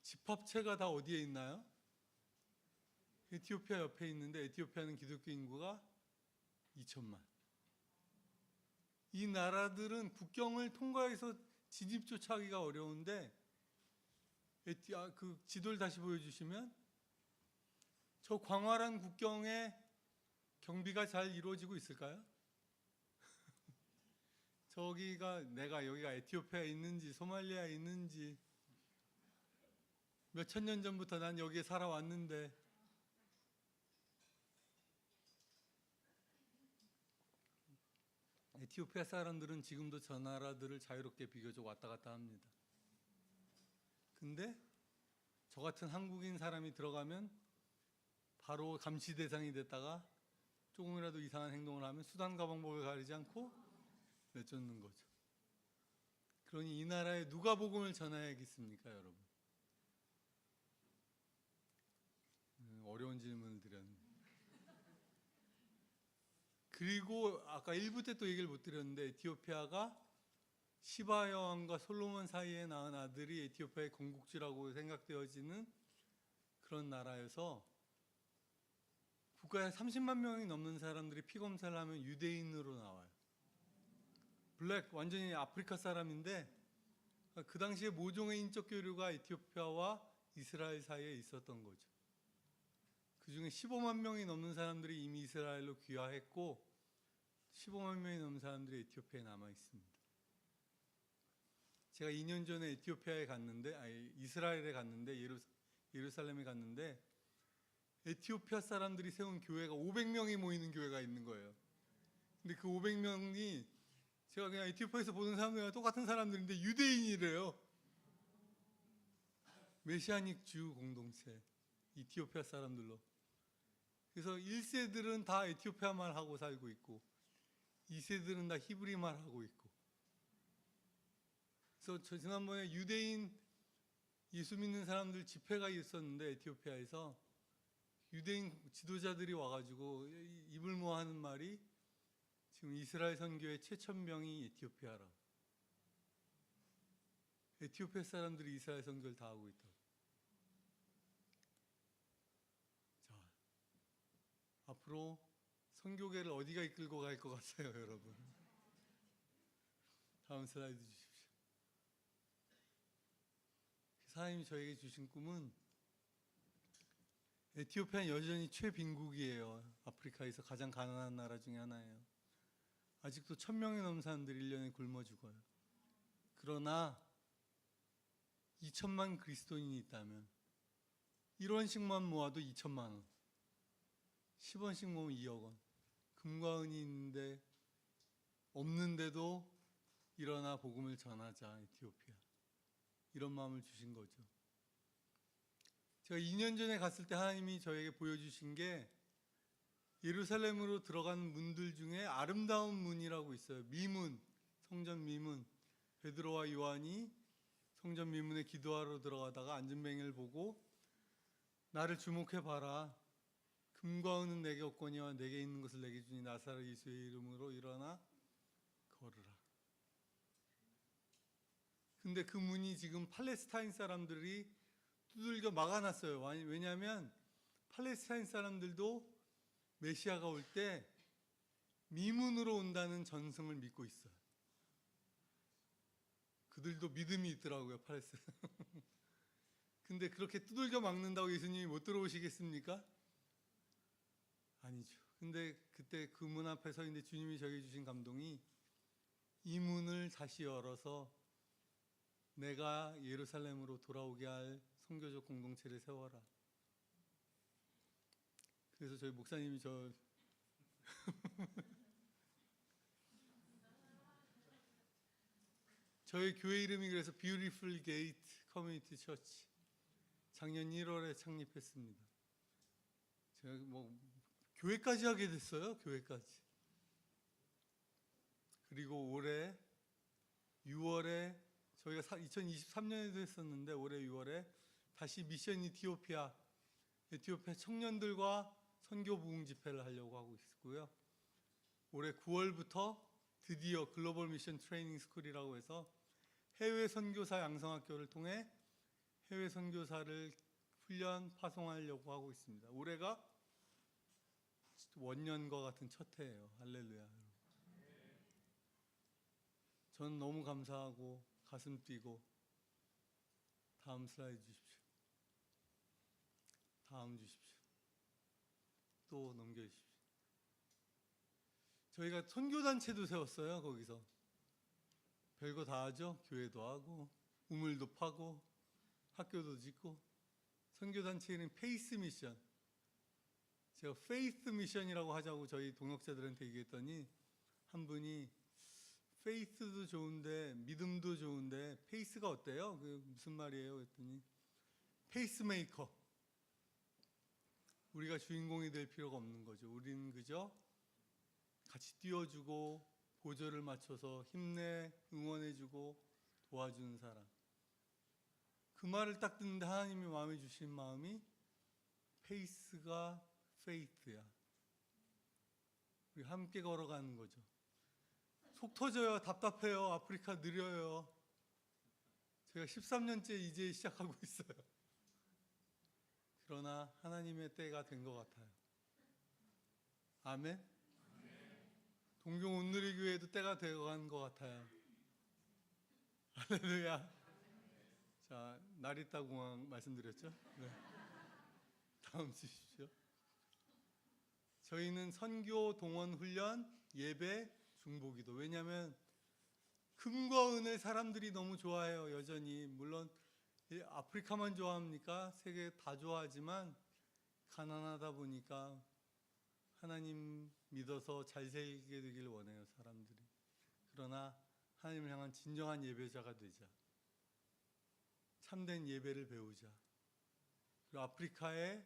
집합체가 다 어디에 있나요? 에티오피아 옆에 있는데 에티오피아는 기독교 인구가 2천만. 이 나라들은 국경을 통과해서 진입조차 하기가 어려운데 그 지도를 다시 보여주시면 저 광활한 국경에 경비가 잘 이루어지고 있을까요? 여기가 에티오피아에 있는지 소말리아에 있는지 몇 천 년 전부터 난 여기에 살아왔는데 에티오피아 사람들은 지금도 저 나라들을 자유롭게 비교적 왔다 갔다 합니다. 근데 저 같은 한국인 사람이 들어가면 바로 감시 대상이 됐다가 조금이라도 이상한 행동을 하면 수단과 방법을 가리지 않고 내쫓는 거죠. 그러니 이 나라에 누가 복음을 전해야겠습니까, 여러분? 어려운 질문을 드렸는데. 그리고 아까 1부 때 또 얘기를 못 드렸는데 에티오피아가 시바 여왕과 솔로몬 사이에 낳은 아들이 에티오피아의 건국지라고 생각되어지는 그런 나라여서 국가에 30만 명이 넘는 사람들이 피 검사를 하면 유대인으로 나와요. 블랙, 완전히 아프리카 사람인데 그 당시에 모종의 인적 교류가 에티오피아와 이스라엘 사이에 있었던 거죠. 그 중에 15만 명이 넘는 사람들이 이미 이스라엘로 귀화했고 15만 명이 넘는 사람들이 에티오피아에 남아 있습니다. 제가 2년 전에 이스라엘에 갔는데 예루살렘에 갔는데 에티오피아 사람들이 세운 교회가 500명이 모이는 교회가 있는 거예요. 근데 그 500명이 제가 그냥 에티오피아에서 보는 사람들과 똑같은 사람들인데 유대인이래요. 메시아닉 주 공동체, 이티오피아 사람들로. 그래서 1세들은 다 에티오피아 말 하고 살고 있고 2세들은 다 히브리 말 하고 있고. 그래서 저 지난번에 유대인 예수 믿는 사람들 집회가 있었는데 에티오피아에서 유대인 지도자들이 와가지고 입을 모아하는 말이 지금 이스라엘 선교의 최첨병이 에티오피아라. 에티오피아 사람들이 이스라엘 선교를 다 하고 있다. 자, 앞으로 선교계를 어디가 이끌고 갈 것 같아요, 여러분? 다음 슬라이드 주십시오. 하나님이 저에게 주신 꿈은 에티오피아는 여전히 최빈국이에요. 아프리카에서 가장 가난한 나라 중에 하나예요. 아직도 1000명이 넘는 사람들이 1년에 굶어 죽어요. 그러나 2천만 그리스도인이 있다면 1원씩만 모아도 2천만 원, 10원씩 모으면 2억 원. 금과 은이 있는데 없는데도 일어나 복음을 전하자 에티오피아. 이런 마음을 주신 거죠. 제가 2년 전에 갔을 때 하나님이 저에게 보여주신 게 예루살렘으로 들어가는 문들 중에 아름다운 문이라고 있어요. 미문, 성전 미문. 베드로와 요한이 성전 미문에 기도하러 들어가다가 안전뱅이를 보고 나를 주목해 봐라. 금과 은은 내게 없거니와 내게 있는 것을 내게 주니 나사렛 예수의 이름으로 일어나 걸으라. 근데 그 문이 지금 팔레스타인 사람들이 두들겨 막아놨어요. 왜냐하면 팔레스타인 사람들도 메시아가 올 때 미문으로 온다는 전승을 믿고 있어요. 그들도 믿음이 있더라고요, 팔레스타인. 근데 그렇게 두들겨 막는다고 예수님이 못 들어오시겠습니까? 아니죠. 근데 그때 그 문 앞에 서 있는데 주님이 저에게 주신 감동이 이 문을 다시 열어서 내가 예루살렘으로 돌아오게 할 선교적 공동체를 세워라. 그래서 저희 목사님이 저희 교회 이름이 그래서 Beautiful Gate Community Church. 작년 1월에 창립했습니다. 제가 교회까지 하게 됐어요. 교회까지. 그리고 올해 6월에 저희가 2023년에도 했었는데 올해 6월에 다시 미션 에티오피아 청년들과 선교 부흥 집회를 하려고 하고 있고요. 올해 9월부터 드디어 글로벌 미션 트레이닝 스쿨이라고 해서 해외 선교사 양성학교를 통해 해외 선교사를 훈련 파송하려고 하고 있습니다. 올해가 원년과 같은 첫 해예요. 할렐루야. 저는 너무 감사하고 가슴 뛰고. 다음 슬라이드 주십시오. 다음 주십시오. 또 넘겨주십시오. 저희가 선교단체도 세웠어요. 거기서 별거 다 하죠. 교회도 하고 우물도 파고 학교도 짓고. 선교단체는 페이스 미션, 제가 페이스 미션이라고 하자고 저희 동역자들한테 얘기했더니 한 분이 페이스도 좋은데 믿음도 좋은데 페이스가 어때요? 그 무슨 말이에요? 그랬더니 페이스메이커. 우리가 주인공이 될 필요가 없는 거죠. 우리는 그저 같이 뛰어주고 보조를 맞춰서 힘내 응원해주고 도와주는 사람. 그 말을 딱 듣는데 하나님이 마음에 주신 마음이 페이스가 페이스야. 우리 함께 걸어가는 거죠. 속 터져요. 답답해요. 아프리카 느려요. 제가 13년째 이제 시작하고 있어요. 그러나 하나님의 때가 된 것 같아요. 아멘. 동경 온누리교회도 때가 되어간 것 같아요. 할렐루야. 자, 나리타 공항 말씀드렸죠? 네. 다음 주십시오. 저희는 선교, 동원, 훈련, 예배, 중보기도. 왜냐하면 금과 은을 사람들이 너무 좋아해요. 여전히. 물론 아프리카만 좋아합니까? 세계 다 좋아하지만 가난하다 보니까 하나님 믿어서 잘 살게 되길 원해요. 사람들이. 그러나 하나님을 향한 진정한 예배자가 되자. 참된 예배를 배우자. 그리고 아프리카의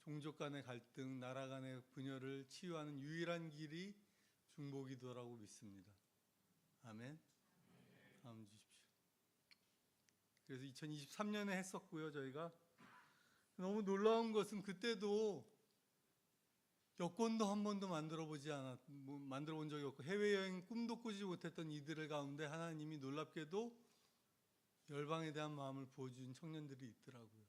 종족 간의 갈등, 나라 간의 분열을 치유하는 유일한 길이 중보기도라고 믿습니다. 아멘. 다음 주십시오. 그래서 2023년에 했었고요. 저희가 너무 놀라운 것은 그때도 여권도 한 번도 만들어 본 적이 없고 해외여행 꿈도 꾸지 못했던 이들을 가운데 하나님이 놀랍게도 열방에 대한 마음을 부어준 청년들이 있더라고요.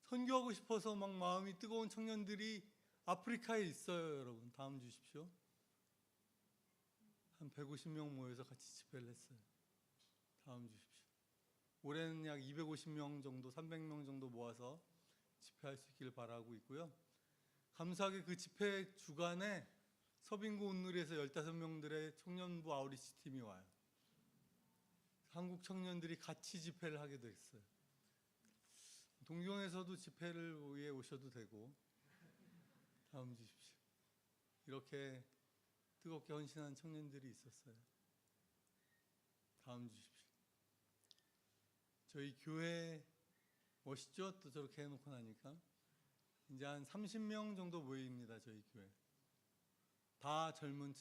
선교하고 싶어서 막 마음이 뜨거운 청년들이 아프리카에 있어요. 여러분 다음 주십시오. 한 150명 모여서 같이 집회를 했어요. 다음 주십시오. 올해는 약 250명 정도, 300명 정도 모아서 집회할 수 있기를 바라고 있고요. 감사하게 그 집회 주간에 서빙고 온누리에서 15명들의 청년부 아우리치 팀이 와요. 한국 청년들이 같이 집회를 하게 됐어요. 동경에서도 집회를 위해 오셔도 되고 다음 주십시오. 이렇게 뜨겁게 헌신한 청년들이 있었어요. 다음 주십시오. 저희 교회 멋있죠? 또 저렇게 해놓고 나니까 이제 한 30명 정도 모입니다. 저희 교회 다 젊은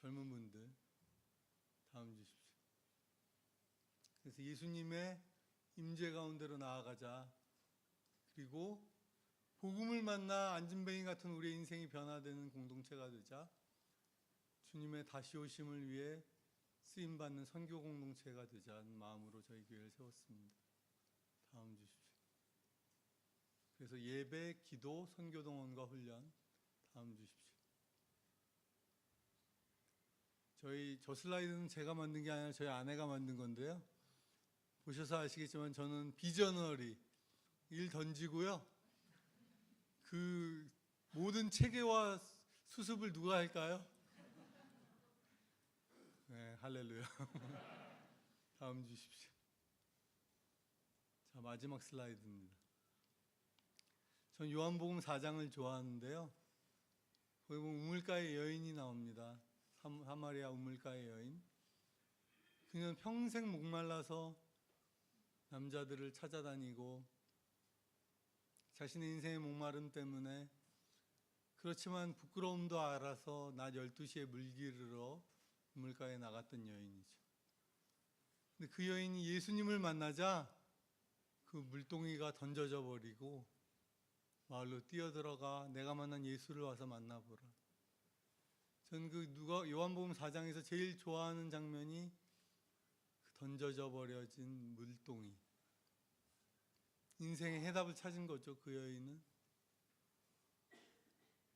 분들. 다음 주십시오. 그래서 예수님의 임재 가운데로 나아가자. 그리고 복음을 만나 안진뱅이 같은 우리의 인생이 변화되는 공동체가 되자. 주님의 다시 오심을 위해 쓰임받는 선교 공동체가 되자는 마음으로 저희 교회를 세웠습니다. 다음 주십시오. 그래서 예배, 기도, 선교 동원과 훈련. 다음 주십시오. 저 슬라이드는 제가 만든 게 아니라 저희 아내가 만든 건데요. 보셔서 아시겠지만 저는 비저너리 일 던지고요. 그 모든 체계와 수습을 누가 할까요? 네, 할렐루야. 다음 주십시오. 자, 마지막 슬라이드입니다. 전 요한복음 4장을 좋아하는데요. 거기 보면 우물가의 여인이 나옵니다. 사마리아 우물가의 여인. 그녀는 평생 목말라서 남자들을 찾아다니고 자신의 인생의 목마름 때문에 그렇지만 부끄러움도 알아서 낮 12시에 물기르러 우물가에 나갔던 여인이죠. 근데 그 여인이 예수님을 만나자 그 물동이가 던져져 버리고 마을로 뛰어들어가 내가 만난 예수를 와서 만나보라. 전 요한복음 4장에서 제일 좋아하는 장면이 그 던져져 버려진 물동이. 인생의 해답을 찾은 거죠. 그 여인은.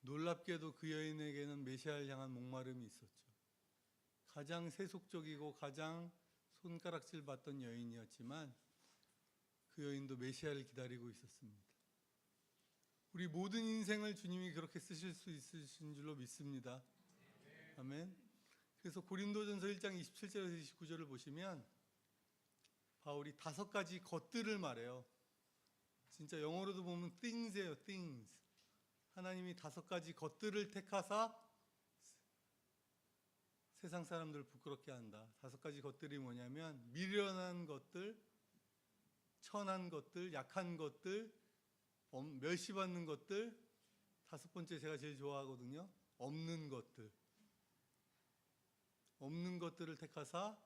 놀랍게도 그 여인에게는 메시아를 향한 목마름이 있었죠. 가장 세속적이고 가장 손가락질 받던 여인이었지만 그 여인도 메시아를 기다리고 있었습니다. 우리 모든 인생을 주님이 그렇게 쓰실 수 있으신 줄로 믿습니다. 아멘. 그래서 고린도전서 1장 27절에서 29절을 보시면 바울이 5가지 것들을 말해요. 진짜 영어로도 보면 things예요. things. 하나님이 5가지 것들을 택하사 세상 사람들을 부끄럽게 한다. 5가지 것들이 뭐냐면 미련한 것들, 천한 것들, 약한 것들, 멸시받는 것들. 5번째 제가 제일 좋아하거든요. 없는 것들. 없는 것들을 택하사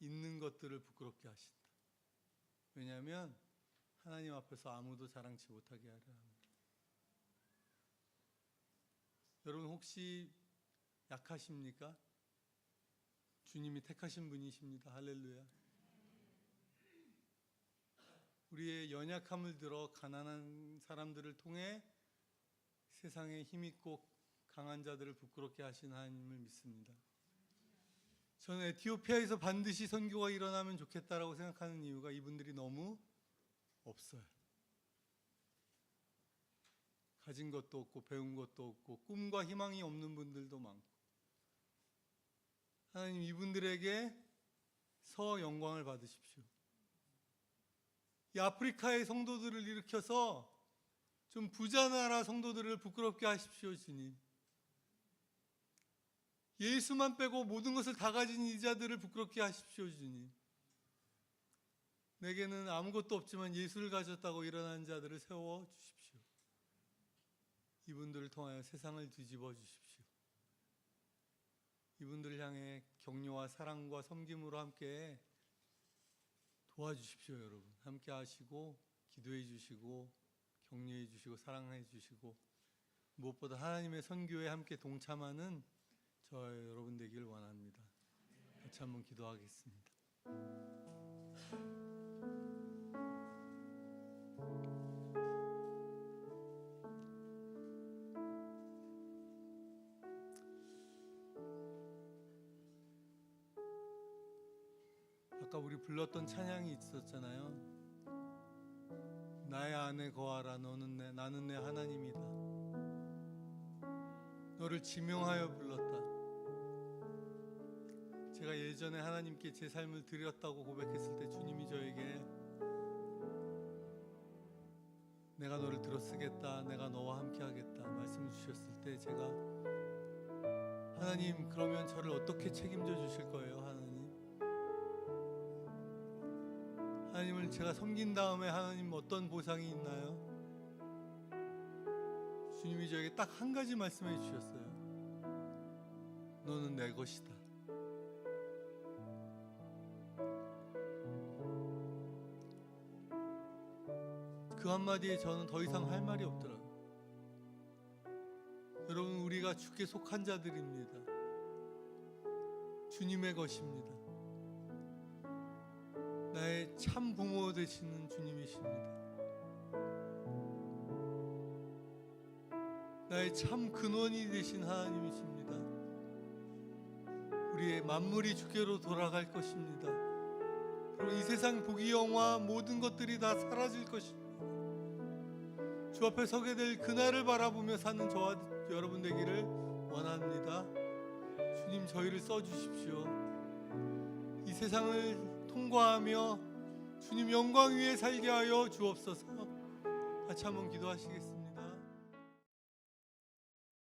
있는 것들을 부끄럽게 하신다. 왜냐하면 하나님 앞에서 아무도 자랑치 못하게 하려 합니다. 여러분 혹시 약하십니까? 주님이 택하신 분이십니다. 할렐루야. 우리의 연약함을 들어 가난한 사람들을 통해 세상에 힘있고 강한 자들을 부끄럽게 하신 하나님을 믿습니다. 저는 에티오피아에서 반드시 선교가 일어나면 좋겠다라고 생각하는 이유가 이분들이 너무 없어요. 가진 것도 없고 배운 것도 없고 꿈과 희망이 없는 분들도 많고 하나님 이분들에게 영광을 받으십시오. 이 아프리카의 성도들을 일으켜서 좀 부자 나라 성도들을 부끄럽게 하십시오. 주님. 예수만 빼고 모든 것을 다 가진 이자들을 부끄럽게 하십시오. 주님. 내게는 아무것도 없지만 예수를 가졌다고 일어난 자들을 세워주십시오. 이분들을 통하여 세상을 뒤집어 주십시오. 이분들을 향해 격려와 사랑과 섬김으로 함께 도와주십시오. 여러분 함께 하시고 기도해 주시고 격려해 주시고 사랑해 주시고 무엇보다 하나님의 선교에 함께 동참하는 저 여러분 되길 원합니다. 같이 한번 기도하겠습니다. 아까 우리 불렀던 찬양이 있었잖아요. 나의 안에 거하라. 나는 내 하나님이다. 너를 지명하여 불렀다. 제가 예전에 하나님께 제 삶을 드렸다고 고백했을 때 주님이 저에게 내가 너를 들어 쓰겠다, 내가 너와 함께 하겠다 말씀 주셨을 때 제가 하나님 그러면 저를 어떻게 책임져 주실 거예요? 하나님을 제가 섬긴 다음에 하나님 어떤 보상이 있나요? 주님이 저에게 딱 한 가지 말씀해 주셨어요. 너는 내 것이다. 그 한마디에 저는 더 이상 할 말이 없더라고요. 여러분 우리가 주께 속한 자들입니다. 주님의 것입니다. 나의 참 부모 되시는 주님이십니다. 나의 참 근원이 되신 하나님이십니다. 우리의 만물이 주께로 돌아갈 것입니다. 그리고 이 세상 부귀영화 모든 것들이 다 사라질 것입니다. 주 앞에 서게 될 그날을 바라보며 사는 저와 여러분 되기를 원합니다. 주님 저희를 써주십시오. 이 세상을 통과하며 주님 영광 위에 살게 하여 주옵소서. 같이 한번 기도하시겠습니다.